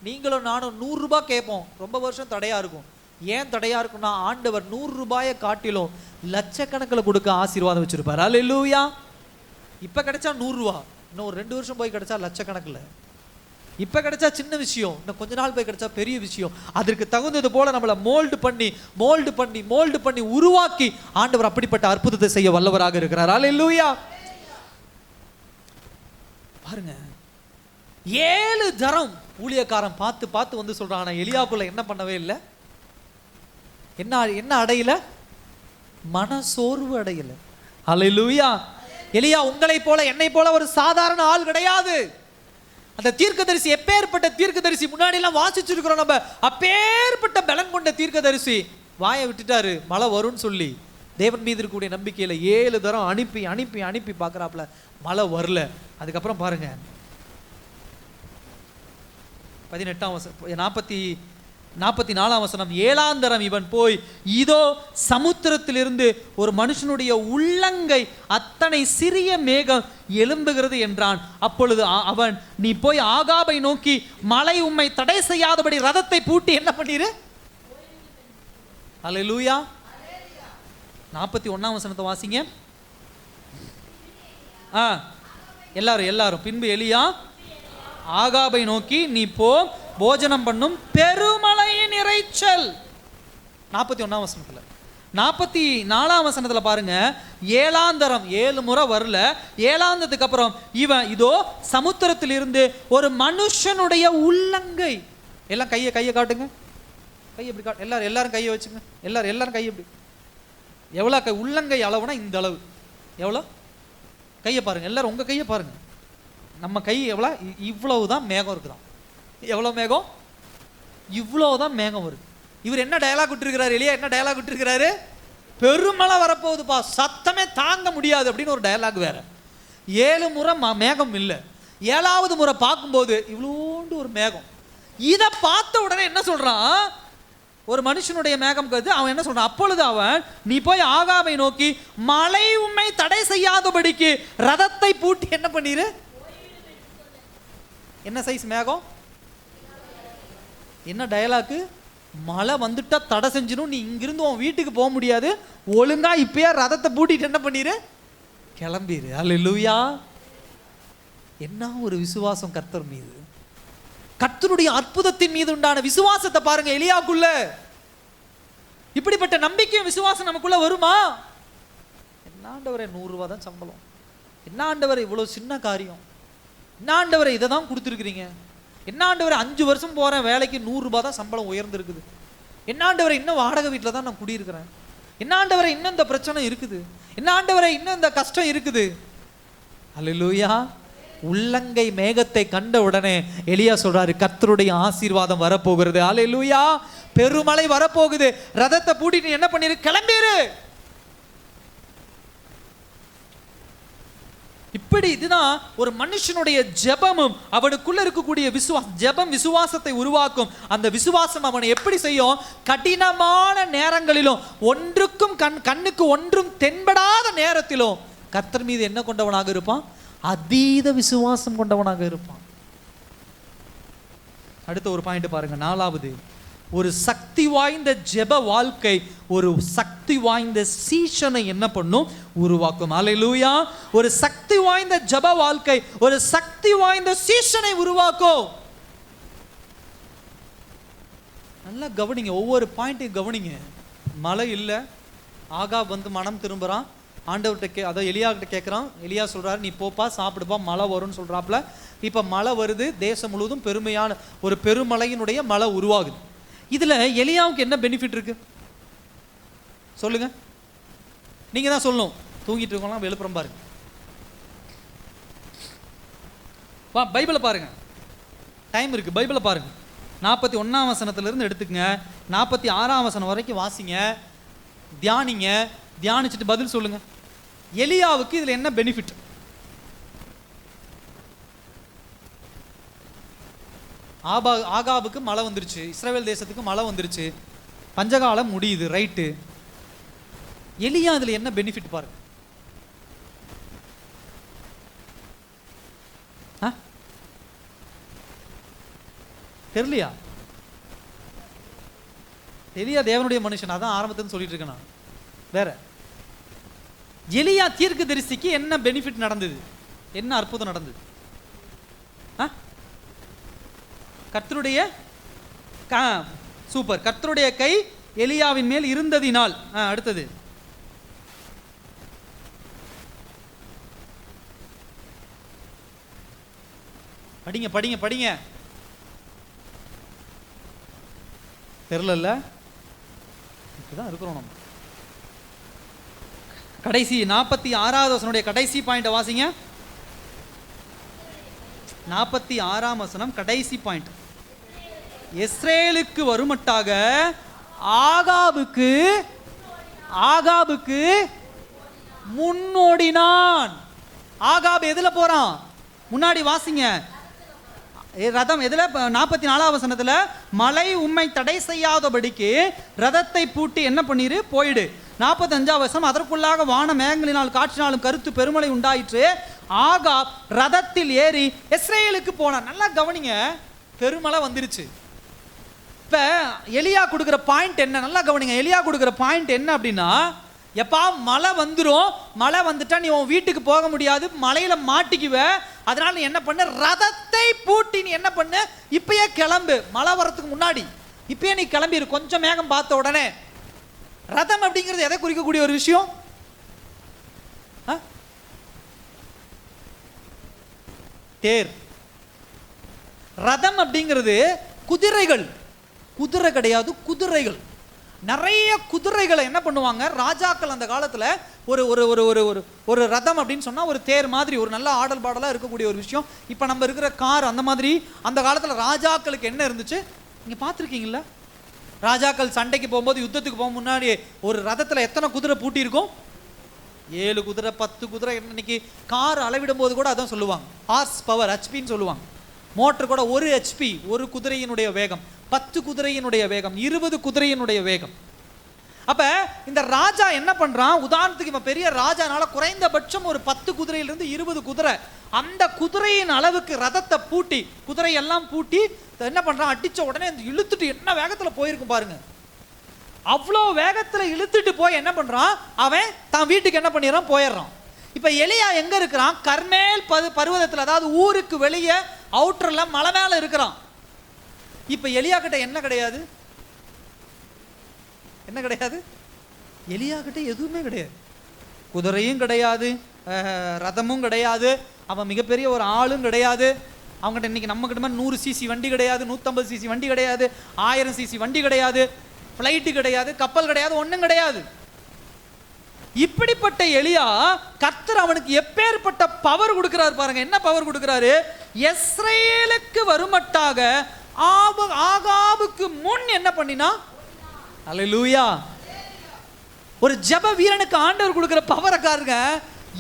நீங்களும் நானும் 100 ரூபாய் கேட்போம், ரொம்ப வருஷம் தடையா இருக்கும். ஏன் தடையா இருக்குன்னா ஆண்டவர் 100 ரூபாயை காட்டிலும் லட்சக்கணக்கில் கொடுக்க ஆசீர்வாதம் வச்சிருப்பார். அல்லேலூயா. இப்ப கிடைச்சா 100 ரூபா, இன்னும் ஒரு 2 வருஷம் போய் கிடைச்சா லட்சக்கணக்கில். இப்ப கிடைச்சா சின்ன விஷயம், இன்னும் கொஞ்ச நாள் போய் கிடைச்சா பெரிய விஷயம். அதற்கு தகுந்தது போல நம்மளை மோல்டு பண்ணி உருவாக்கி ஆண்டவர் அப்படிப்பட்ட அற்புதத்தை செய்ய வல்லவராக இருக்கிறார். அல்லேலூயா. பாருங்க, 7 தரம் ஊழியக்காரன் பார்த்து வந்து சொல்றான், ஆனா எலியாக்குள்ள என்ன பண்ணவே இல்லை, என்ன அடையல, மனசோர்வு அடையல. அல்லேலூயா. எலியா உங்களை போல என்னை போல ஒரு சாதாரண ஆள் கிடையாது. அந்த தீர்க்கதரிசி எப்பேற்பட்ட தீர்க்கதரிசி, முன்னாடி எல்லாம் வாசிச்சிருக்கிறோம் நம்ம, அப்பேற்பட்ட பலன் கொண்ட தீர்க்கதரிசி வாயை விட்டுட்டாரு மழை வரும்னு சொல்லி. தேவன் மீது இருக்கக்கூடிய நம்பிக்கையில 7 தரம் அனுப்பி பார்க்கறாப்ல, மழை வரல. அதுக்கப்புறம் பாருங்க 18ஆம் வசனம் 44ஆம் வசனம், 7ஆம் தரம் இவன் போய் இதோ சமுத்திரத்திலிருந்து ஒரு மனுஷனுடைய உள்ளங்கை அத்தனை சிறிய மேகம் எழும்புகிறது என்றான். அப்பொழுது அவன், நீ போய் ஆகாபை நோக்கி மழை உம்மை தடை செய்யாதபடி ரதத்தை பூட்டி என்ன பண்ணிரு. அல்லேலூயா. 41ஆம் வசனத்தை வாசிங்க. எல்லாரும் பின்பு எலியா ஆகாபை நோக்கி, நீ போ, போஜனம் பண்ணும், பெருமழையின் இரைச்சல். 41ஆம் வசனத்துல. 44ஆம் வசனத்துல பாருங்க, 7ஆம் தரம் 7 முறை வரல. 7ஆம் தரத்துக்கு அப்புறம் இவன் இதோ சமுத்திரத்தில் இருந்து ஒரு மனுஷனுடைய உள்ளங்கை. எல்லாம் கையை காட்டுங்க, கை எப்படி காட்டு, எல்லாரும் கையை வச்சுங்க, எல்லாரும் கையை எப்படி, எவ்வளோ கை, உள்ளங்கை அளவுனா இந்த அளவு, எவ்வளோ கையை பாருங்க, எல்லாரும் உங்க கையை பாருங்க. நம்ம கை எவ்வளோ, இவ்வளவுதான் மேகம் இருக்குதான். எவ்வளோ மேகம், இவ்வளவுதான் மேகம் வருது. இவர் என்ன டயலாக் விட்டுருக்கிறாரு, எலியா என்ன டயலாக் விட்டுருக்கிறாரு, பெருமழை வரப்போகுதுப்பா, சத்தமே தாங்க முடியாது அப்படின்னு ஒரு டயலாக் வேற. 7 முறை மேகம் இல்லை, 7ஆவது முறை பார்க்கும்போது இவ்வளோண்டு ஒரு மேகம். இதை பார்த்த உடனே என்ன சொல்றான், ஒரு மனுஷனுடைய மேகம் கருது. அவன் என்ன சொல்றான், அப்பொழுது அவன், நீ போய் ஆகாபை நோக்கி மழை உம்மை தடை செய்யாதபடிக்கு ரதத்தை பூட்டி என்ன பண்ணிரு. என்ன சைஸ் மேகம், என்ன டயலாக்கு, மழை வந்துட்டா தடை செஞ்சிடும், நீ இங்கிருந்து உன் வீட்டுக்கு போக முடியாது, ஒழுங்கா இப்பயே ரதத்தை பூட்டிட்டு என்ன பண்ணிரு, கிளம்பிரு. அல்லேலூயா. என்ன ஒரு விசுவாசம் கர்த்தர் மீது, கர்த்தருடைய அற்புதத்தின் மீது உண்டான விசுவாசத்தை பாருங்க எலியாக்குள்ள. இப்படிப்பட்ட நம்பிக்கையும் விசுவாசம் நமக்குள்ள வருமா? என்ன ஆண்டவரே 100 ரூபா தான் சம்பளம், என்ன ஆண்டவரே இவ்வளவு சின்ன காரியம், என்ன ஆண்டவரே இதை தான் கொடுத்துருக்கிறீங்க, என்ன ஆண்டவரே 5 வருஷம் போறேன் வேலைக்கு 100 ரூபா தான் சம்பளம் உயர்ந்திருக்குது, என்ன ஆண்டவரே இன்னும் வாடகை வீட்டில் தான் நான் குடியிருக்கிறேன், என்ன ஆண்டவரே இன்னும் இந்த பிரச்சனை இருக்குது, என்ன ஆண்டவரே இன்னும் இந்த கஷ்டம் இருக்குது. அல்லேலூயா. உள்ளங்கை மேகத்தை கண்ட உடனே எலியா சொல்றாரு, கர்த்தருடைய ஆசீர்வாதம் வரப்போகிறது. அல்லேலூயா. பெருமழை வரப்போகுது, ரதத்தை பூட்டிட்டு என்ன பண்ணிரு, கிளம்பிரு. இப்படி இதுதான் ஒரு மனுஷனுடைய ஜெபமும் அவனுக்குள்ள இருக்கக்கூடிய விசுவாசம். ஜெபம் விசுவாசத்தை உருவாக்கும். அந்த விசுவாசம் அவனை எப்படி செய்யும், கடினமான நேரங்களிலும் ஒன்றுக்கும் கண்ணுக்கு ஒன்றும் தென்படாத நேரத்திலும் கர்த்தர் மீது என்ன கொண்டவனாக இருப்பான், அதீத விசுவாசம் கொண்டவனாக இருப்பான். அடுத்த ஒரு பாயிண்ட் பாருங்க, 4வது, ஒரு சக்தி வாய்ந்த ஜெப வாழ்க்கை ஒரு சக்தி வாய்ந்த சீஷனை என்ன பண்ணும், உருவாக்கும். அல்லேலூயா. ஒரு சக்தி வாய்ந்த ஜெப வாழ்க்கை ஒரு சக்தி வாய்ந்த சீஷனை உருவாக்கும். நல்லா கவனிங்க, ஒவ்வொரு பாயிண்ட்டையும் கவனிங்க. மழை இல்லை, ஆகாப் வந்து மனம் திரும்புறான், ஆண்டவர்கிட்ட அதை எலியா கிட்ட கேட்குறான். எலியா சொல்றாரு, நீ போப்பா சாப்பிடுப்பா, மழை வரும்னு சொல்றாப்புல. இப்போ மழை வருது, தேசம் முழுவதும் பெருமையான ஒரு பெருமழையினுடைய மழை உருவாகுது. இதுல எலியாவுக்கு என்ன பெனிஃபிட் இருக்கு சொல்லுங்க, நீங்க தான் சொல்லணும். தூங்கிட்டு இருக்கவங்களாம் எழுப்புறம் பாருங்க. வா பைபிளை பாருங்க, டைம் இருக்கு. பைபிளை பாருங்க. 41ஆம் வசனத்திலிருந்து எடுத்துக்கங்க, 46ஆம் வசனம் வரைக்கும் வாசிங்க, தியானிங்க. தியானிச்சுட்டு பதில் சொல்லுங்க. எலியாவுக்கு இதுல என்ன பெனிஃபிட்? ஆகாபுக்கு மழை வந்துருச்சு, இஸ்ரவேல் தேசத்துக்கு மழை வந்துருச்சு, பஞ்சகாலம் முடியுது, ரைட்டு. எலியா இதுல என்ன பெனிஃபிட் பாருங்க. தெரியலையா? எலியா தேவனுடைய மனுஷன், அதான் ஆரம்பத்துன்னு சொல்லிட்டு இருக்கேன் நான். வேற எலியா தீர்க்க தரிசிக்கு என்ன பெனிஃபிட் நடந்தது? என்ன அற்புதம் நடந்தது? கர்த்தருடைய சூப்பர், கர்த்தருடைய கை எலியாவின் மேல் இருந்ததினால். அடுத்தது படிங்க படிங்க படிங்க. தெரியல, இப்பதான் இருக்கிறோம் நம்ம. கடைசி 46வது வசனுடைய கடைசி பாயிண்ட் வாசிங்க. 46ஆம் வசனம் கடைசி பாயிண்ட். இஸ்ரேலுக்கு வருமட்டாக ஆகாபுக்கு முன்னோடினான். ஆகாப் எதுல போறான்? முன்னாடி வாசிங்க. ரதம் எதுல? 44ஆம் வசனத்துல, மழை உம்மை தடை செய்யாதபடிக்கு ரதத்தை பூட்டி என்ன பண்ணிரு, போயிடு. 45ஆம் வசனம், அதற்குள்ளாக வான மேகங்களினால் காற்றினாலும் கருத்து பெருமழை உண்டாயிற்று. ஆகாப் ரதத்தில் ஏறி இஸ்ரேலுக்கு போனான். நல்லா கவனிங்க, பெருமழை வந்துருச்சு. இப்ப எலியா கொடுக்குற பாயிண்ட் என்ன? நல்லா கவனிங்க. எலியா கொடுக்குற பாயிண்ட் என்ன அப்படின்னா, எப்பா மழை வந்துடும், மழை வந்துட்டா நீ உன் வீட்டுக்கு போக முடியாது, மழையில மாட்டிக்குவ. அதனால நீ என்ன பண்ணு, ரதத்தை பூட்டி நீ என்ன பண்ணு, இப்பயே கிளம்பு. மழை வரத்துக்கு முன்னாடி இப்பயே நீ கிளம்பிடு. கொஞ்சம் மேகம் பார்த்த உடனே. ரதம் அப்படிங்கிறது எதை குறிக்கக்கூடிய ஒரு விஷயம்? தேர். ரதம் அப்படிங்கிறது குதிரைகள். குதிரை கிடையாது, குதிரைகள். நிறைய குதிரைகளை என்ன பண்ணுவாங்க ராஜாக்கள் அந்த காலத்துல. ஒரு ஒரு ஒரு ஒரு ஒரு ஒரு ரதம் அப்படின்னு சொன்னா ஒரு தேர் மாதிரி, ஒரு நல்ல ஆடல் பாடலா இருக்கக்கூடிய ஒரு விஷயம். இப்ப நம்ம இருக்கிற கார் அந்த மாதிரி அந்த காலத்துல ராஜாக்களுக்கு என்ன இருந்துச்சு நீங்க பார்த்துருக்கீங்களா? ராஜாக்கள் சண்டைக்கு போகும்போது, யுத்தத்துக்கு போக முன்னாடி ஒரு ரதத்துல எத்தனை குதிரை பூட்டி இருக்கும்? 7 குதிரை 10 குதிரை. இன்னைக்கு கார் அளவிடும் போது கூட அதான் சொல்லுவாங்க, ஹார்ஸ் பவர், ஹெச்பின்னு சொல்லுவாங்க. மோட்டர் கூட 1 HP, ஒரு குதிரையினுடைய வேகம், 10 குதிரையினுடைய வேகம், 20 குதிரையினுடைய வேகம். அப்ப இந்த ராஜா என்ன பண்றான், உதாரணத்துக்கு இவன் பெரிய ராஜானால குறைந்தபட்சம் ஒரு 10 குதிரையிலிருந்து 20 குதிரை, அந்த குதிரையின் அளவுக்கு ரதத்தை பூட்டி, குதிரை எல்லாம் பூட்டி என்ன பண்றான், அடிச்ச உடனே இழுத்துட்டு என்ன வேகத்துல போயிருக்கும் பாருங்க. அவ்வளோ வேகத்துல இழுத்துட்டு போய் என்ன பண்றான், அவன் தான் வீட்டுக்கு என்ன பண்ணிடுறான், போயிடுறான். இப்ப எலியா எங்க இருக்கிறான்? கர்மேல் பர்வதத்துல, அதாவது ஊருக்கு வெளியே அவுட்டர்ல மலை மேல இருக்கிறான். இப்ப எலியா கிட்ட என்ன கிடையாது? என்ன கிடையாது? எலியா கிட்ட எதுவுமே கிடையாது. குதிரையும் கிடையாது, ரதமும் கிடையாது, அவன் மிகப்பெரிய ஒரு ஆளும் கிடையாது. அவங்ககிட்ட இன்னைக்கு நம்ம கிட்ட 100 cc வண்டி கிடையாது, 150 cc வண்டி கிடையாது, 1000 cc வண்டி கிடையாது, ஃப்ளைட்டு கிடையாது, கப்பல் கிடையாது, ஒன்றும் கிடையாது. இப்படிப்பட்ட எலியா கர்த்தர் அவனுக்கு எப்பேற்பட்ட பவர் கொடுக்கிறார் பாருங்க. என்ன பவர் கொடுக்கிறாரு? இஸ்ரேலுக்கு வருமட்டாக ஆகாபுக்கு முன் என்ன பண்ணினா? அல்லேலூயா. ஒரு ஜெப வீரனுக்கு ஆண்டவர் கொடுக்கிற பவரை காருங்க.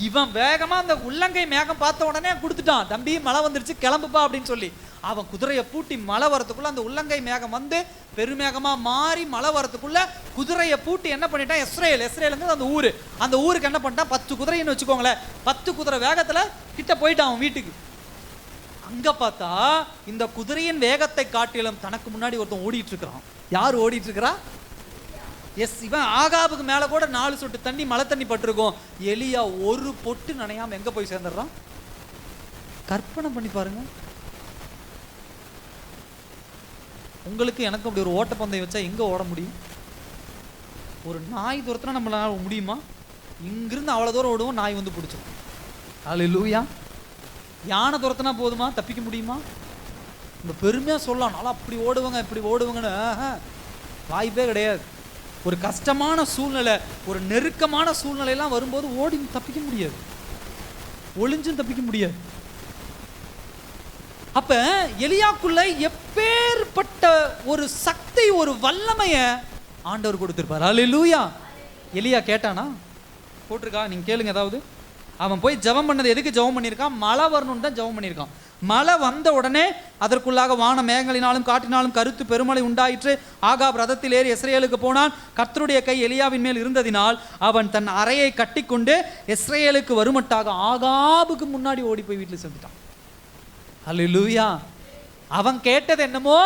இவன் வேகமா அந்த உள்ளங்கை மேகம் பார்த்த உடனே கொடுத்துட்டான், தம்பி மழை வந்துருச்சு கிளம்புப்பா அப்படின்னு சொல்லி. அவன் குதிரையை பூட்டி மழை வரத்துக்குள்ள அந்த உள்ளங்கை மேகம் வந்து பெருமேகமா மாறி மழை வரத்துக்குள்ள குதிரையை பூட்டி என்ன பண்ணிட்டான், இஸ்ரேல் அந்த ஊரு, அந்த ஊருக்கு என்ன பண்ணிட்டான், 10 குதிரைன்னு வச்சுக்கோங்களேன், 10 குதிரை வேகத்துல கிட்ட போயிட்டான் அவன் வீட்டுக்கு. அங்க பார்த்தா இந்த குதிரையின் வேகத்தை காட்டிலும் தனக்கு முன்னாடி ஒருத்தன் ஓடிட்டு இருக்கிறான். யார் ஓடிட்டு இருக்கிறா? இவன் ஆகாபுக்கு மேல கூட 4 சொட்டு தண்ணி, மழை தண்ணி பட்டிருக்கும். எலியா ஒரு பொட்டு நனையாம எங்க போய் சேர்ந்துடுறான்? கற்பனை பண்ணி பாருங்க. உங்களுக்கு எனக்கு அப்படி ஒரு ஓட்டப்பந்தயம் வச்சா எங்க ஓட முடியும்? ஒரு நாய் துரத்துனா நம்மளால முடியுமா? இங்கிருந்து அவ்வளவு தூரம் ஓடுவோம், நாய் வந்து பிடிச்சிடும். அல்லேலூயா. யானை துரத்துனா போதுமா, தப்பிக்க முடியுமா? நம்ம பெருமையா சொல்லலாம், நல்லா அப்படி ஓடுவாங்க இப்படி ஓடுவாங்கன்னு. வாய்ப்பே கிடையாது. ஒரு கஷ்டமான சூழ்நிலை, ஒரு நெருக்கமான சூழ்நிலையெல்லாம் வரும்போது ஓடி தப்பிக்க முடியாது, ஒளிஞ்சும் தப்பிக்க முடியாது. அப்ப எலியாக்குள்ள எப்பேற்பட்ட ஒரு சக்தி, ஒரு வல்லமைய ஆண்டவர் கொடுத்திருப்பார். அல்லேலூயா. எலியா கேட்டானா? போட்டிருக்கா, நீங்க கேளுங்க. ஏதாவது அவன் போய் ஜெபம் பண்ணது எதுக்கு ஜெபம் பண்ணியிருக்கான்? மழை வரணும்னு தான் ஜெபம் பண்ணியிருக்கான். மழை வந்த உடனே அதற்குள்ளாக வான மேகங்களினாலும் காற்றினாலும் கருத்து பெருமழை உண்டாயிற்று. ஆகாப் ரதத்தில் ஏறி இஸ்ரேலுக்கு போனான். கர்த்தருடைய கை எலியாவின் மேல் இருந்ததினால் அவன் தன் அறையை கட்டிக்கொண்டு இஸ்ரேலுக்கு வருமட்டாக ஆகாபுக்கு முன்னாடி ஓடி போய் வீட்டில் சேர்ந்துட்டான். அல்லேலூயா. அவன் கேட்டது என்னமோ,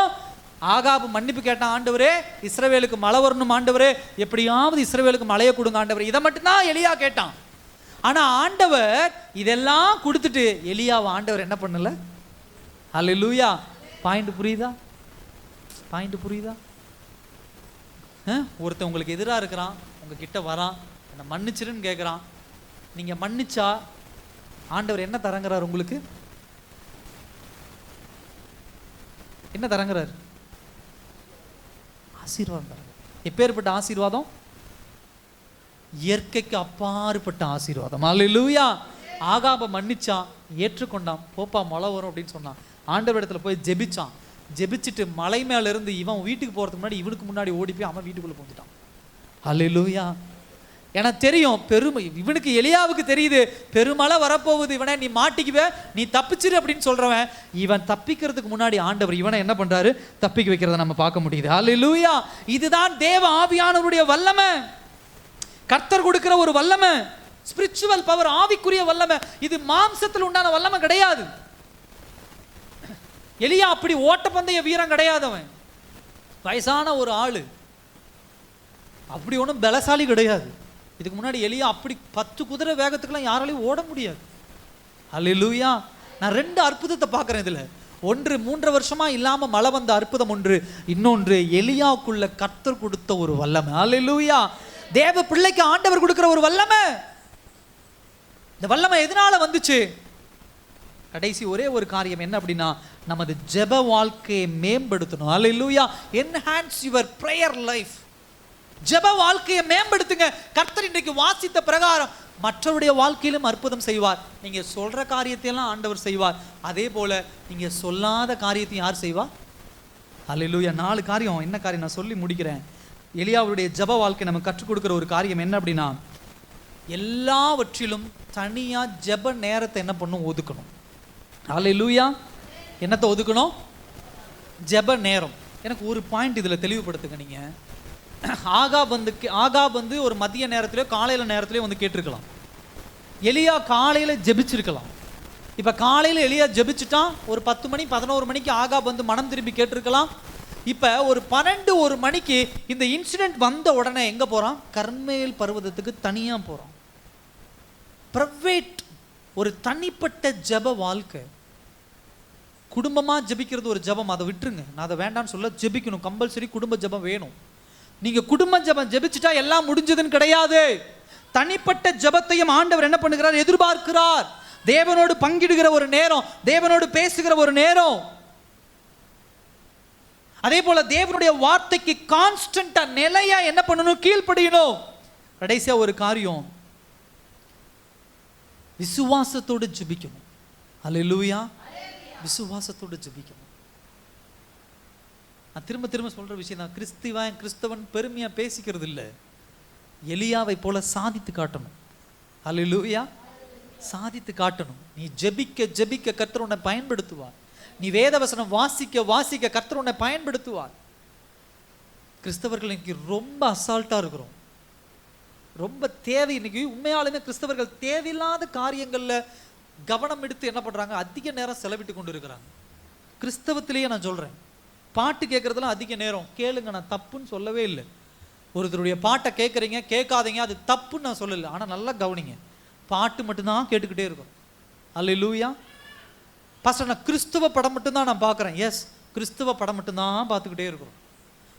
ஆகாபு மன்னிப்பு கேட்டான். ஆண்டவரே, இஸ்ரவேலுக்கு மழை வரணும் ஆண்டவரே, எப்படியாவது இஸ்ரவேலுக்கு மழையை கொடுங்க ஆண்டவரே. இதை மட்டும்தான் எலியா கேட்டான். ஆனா ஆண்டவர் இதெல்லாம் கொடுத்துட்டு எலியாவை ஆண்டவர் என்ன பண்ணல? அல்லேலூயா. பாயிண்ட் புரியுதா? பாயிண்ட் புரியுதா? ஒருத்தன் உங்களுக்கு எதிராக இருக்கிறான், உங்ககிட்ட வரான், என்னை மன்னிச்சிருன்னு கேட்குறான். நீங்க மன்னிச்சா ஆண்டவர் என்ன தரங்கிறார்? உங்களுக்கு என்ன தரங்கிறார்? ஆசீர்வாதம் தரங்க. எப்பேற்பட்ட ஆசீர்வாதம்? இயற்கைக்கு அப்பாற்பட்ட ஆசீர்வாதம். அல்லேலூயா. ஆகாப மன்னிச்சான், ஏற்றுக்கொண்டான். போப்பா மழை வரும் அப்படின்னு சொன்னான். ஆண்டவர் இடத்துல போய் ஜெபிச்சான். ஜெபிச்சுட்டு மலை மேல இருந்து இவன் வீட்டுக்கு போறதுக்கு முன்னாடி இவனுக்கு முன்னாடி ஓடி போய் அவன் வீட்டுக்குள்ள போந்துட்டான். அல்லேலூயா. எனக்கு தெரியும் பெருமை, இவனுக்கு எலியாவுக்கு தெரியுது பெருமழை வரப்போகுது, இவனை நீ மாட்டிக்குவே, நீ தப்பிச்சிரு அப்படின்னு சொல்றவன், இவன் தப்பிக்கிறதுக்கு முன்னாடி ஆண்டவர் இவனை என்ன பண்றாரு? தப்பிக்க வைக்கிறத நம்ம பார்க்க முடியுது. அல்லேலூயா. இதுதான் தேவ ஆவியானவருடைய வல்லமை, கர்த்தர் கொடுக்கிற ஒரு வல்லமை, ஸ்பிரிச்சுவல் பவர், ஆவிக்குரிய வல்லமை. இது மாம்சத்தில் உண்டான வல்லமை கிடையாது. எலியா அப்படி ஓட்டப்பந்தய வீரம் கிடையாது. அவன் வயசான ஒரு ஆளு, அப்படி ஒன்றும் பலசாலி கிடையாது. இதுக்கு முன்னாடி எலியா அப்படி 10 குதிரை வேகத்துக்குலாம் யாராலையும் ஓட முடியாது. அல்லேலூயா. நான் 2 அற்புதத்தை பார்க்குறேன் இதுல. ஒன்று 3 வருஷமா இல்லாம மழை வந்த அற்புதம் ஒன்று, இன்னொன்று எலியாவுக்குள்ள கர்த்தர் கொடுத்த ஒரு வல்லமை. அல்லேலூயா. தேவ பிள்ளைக்கு ஆண்டவர் கொடுக்கிற ஒரு வல்லமை. இந்த வல்லமை எதனால வந்துச்சு? கடைசி ஒரே ஒரு காரியம் என்ன அப்படின்னா, நமது ஜெப வாழ்க்கையை மேம்படுத்தணும். Hallelujah. Enhance your prayer life. ஜெப வாழ்க்கையை மேம்படுத்துங்க. கர்த்தர் இன்றைக்கு வாசித்த பிரகாரம் மற்றவருடைய வாழ்க்கையிலும் அற்புதம் செய்வார். நீங்க சொல்ற காரியத்தையெல்லாம் ஆண்டவர் செய்வார். அதே போல நீங்க சொல்லாத காரியத்தையும் யார் செய்வார்? அல்லேலூயா. 4 காரியம். என்ன காரியம் நான் சொல்லி முடிக்கிறேன். எலியாவுடைய ஜெப வாழ்க்கை நமக்கு கற்றுக் கொடுக்கிற ஒரு காரியம் என்ன அப்படின்னா, எல்லாவற்றிலும் தனியா ஜெப நேரத்தை என்ன பண்ணும்? ஒதுக்கணும். அல்லேலூயா. என்னத்தை ஒதுக்கணும்? ஜெப நேரம். எனக்கு ஒரு பாயிண்ட் இதுல தெளிவுபடுத்துங்க. நீங்க ஆகாப் வந்து ஒரு மதிய நேரத்திலயோ காலையில நேரத்திலயோ வந்து கேட்டிருக்கலாம். எலியா காலையில ஜெபிச்சிருக்கலாம். இப்ப காலையில எலியா ஜெபிச்சுட்டான். ஒரு 10 மணி 11 மணிக்கு ஆகாப் வந்து மனம் திரும்பி கேட்டிருக்கலாம். இப்ப ஒரு 12-1 மணிக்கு இந்த இன்சிடென்ட் வந்த உடனே எங்க போறான்? கர்மேல் பர்வதத்துக்கு தனியா போறான். பிரைவேட், ஒரு தனிப்பட்ட ஜெப வாழ்க்கை. குடும்பமா ஜெபிக்கிறது ஒரு ஜெபம், அதை விட்டுருங்க. நான் அதை வேண்டான்னு சொல்ல, ஜெபிக்கணும். கம்பல்சரி குடும்ப ஜெபம் வேணும். நீங்க குடும்ப ஜெபம் ஜெபிச்சுட்டா எல்லாம் முடிஞ்சதுன்னு கிடையாது. தனிப்பட்ட ஜெபத்தையும் ஆண்டவர் என்ன பண்ணுகிறார்? எதிர்பார்க்கிறார். தேவனோடு பங்கிடுகிற ஒரு நேரம், தேவனோடு பேசுகிற ஒரு நேரம். அதே போல தேவனுடைய வார்த்தைக்கு கான்ஸ்டன்டா நிலையா என்ன பண்ணணும்? கீழ்ப்படியணும். கடைசியா ஒரு காரியம், விசுவாசத்தோடு ஜெபிக்கணும். அல்லேலூயா. விசுவாசத்தோடு ஜெபிக்கணும். நான் திரும்ப திரும்ப சொல்ற விஷயம் தான். கிறிஸ்தவன் பெருமையா பேசிக்கிறது இல்லை. எலியாவை போல சாதித்து காட்டணும். அல்லேலூயா. சாதித்து காட்டணும். நீ ஜெபிக்க ஜெபிக்க கர்த்தர் உன்னை பயன்படுத்துவார். நீ வேதவசனம் வாசிக்க வாசிக்க கர்த்தர் உன்னை பயன்படுத்துவார். கிறிஸ்தவர்கள் இன்னைக்கு ரொம்ப அசால்ட்டா இருக்கிறோம். ரொம்ப தேவை. இன்னைக்கு உண்மையாலுமே கிறிஸ்தவர்கள் தேவையில்லாத காரியங்கள்ல கவனம் எடுத்து என்ன பண்றாங்க? அதிக நேரம் செலவிட்டு கொண்டு இருக்கிறாங்க. கிறிஸ்தவத்திலேயே நான் சொல்றேன், பாட்டு கேட்கறதுலாம் அதிக நேரம். கேளுங்க, நான் தப்புன்னு சொல்லவே இல்லை. ஒருத்தருடைய பாட்டை கேட்குறீங்க, கேட்காதீங்க, அது தப்புன்னு நான் சொல்லலை. ஆனால் நல்லா கவனிங்க, பாட்டு மட்டும்தான் கேட்டுக்கிட்டே இருக்கும். அல்லேலூயா. பாஸ்டர், நான் கிறிஸ்துவ படம் மட்டும்தான் நான் பார்க்குறேன். எஸ், கிறிஸ்துவ படம் மட்டும்தான் பார்த்துக்கிட்டே இருக்கிறோம்.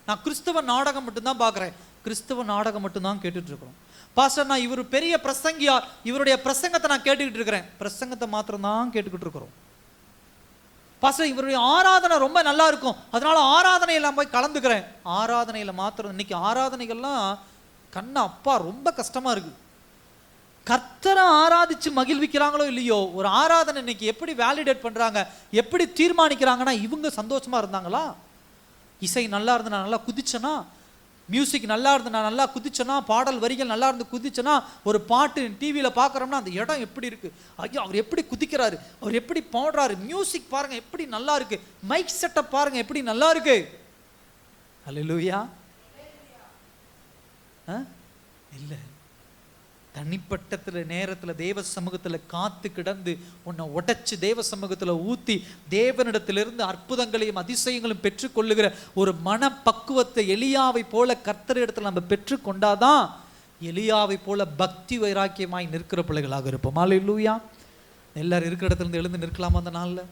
நான் கிறிஸ்துவ நாடகம் மட்டும்தான் பார்க்குறேன். கிறிஸ்துவ நாடகம் மட்டும்தான் கேட்டுட்டு இருக்கிறோம். பாஸ்டர், நான் இவர் பெரிய பிரசங்கியார், இவருடைய பிரசங்கத்தை நான் கேட்டுக்கிட்டு இருக்கிறேன். பிரசங்கத்தை மாத்திரம் தான் கேட்டுக்கிட்டு இருக்கிறோம். பாஸ்டர் இவருடைய ஆராதனை ரொம்ப நல்லா இருக்கும், அதனால ஆராதனையில் நான் போய் கலந்துக்கிறேன். ஆராதனையில் மாத்திரம் இன்னைக்கு ஆராதனைகள்லாம் கண்ணா அப்பா ரொம்ப கஷ்டமா இருக்கு. கர்த்தரை ஆராதிச்சு மகிழ்விக்கிறாங்களோ இல்லையோ, ஒரு ஆராதனை இன்னைக்கு எப்படி வேலிடேட் பண்றாங்க, எப்படி தீர்மானிக்கிறாங்கன்னா, இவங்க சந்தோஷமா இருந்தாங்களா, இசை நல்லா இருந்து நான் நல்லா குதிச்சனா, மியூசிக் நல்லா இருந்து நான் நல்லா குதிச்சனா, பாடல் வரிகள் நல்லா இருந்து குதிச்சனா, ஒரு பாட்டு டிவியில் பார்க்குறோம்னா அந்த இடம் எப்படி இருக்கு, ஐயோ அவர் எப்படி குதிக்கிறாரு, அவர் எப்படி பாடுறாரு, மியூசிக் பாருங்க எப்படி நல்லா இருக்கு, மைக் செட்டப் பாருங்க எப்படி நல்லா இருக்கு. ஹல்லேலூயா. இல்லை, தனிப்பட்ட நேரத்தில் தேவ சமூகத்தில் காத்து கிடந்து உன்னை உடைச்சு தேவ சமூகத்தில் ஊற்றி தேவனிடத்திலிருந்து அற்புதங்களையும் அதிசயங்களும் பெற்றுக்கொள்ளுகிற ஒரு மனப்பக்குவத்தை எலியாவை போல கர்த்தரிடத்தில் நம்ம பெற்றுக்கொண்டாதான் எலியாவை போல பக்தி வைராக்கியமாய் நிற்கிற பிள்ளைகளாக இருப்போம். அல்லேலூயா. எல்லாரும் இருக்கிற இடத்துல இருந்து எழுந்து நிற்கலாமா அந்த நாளில்?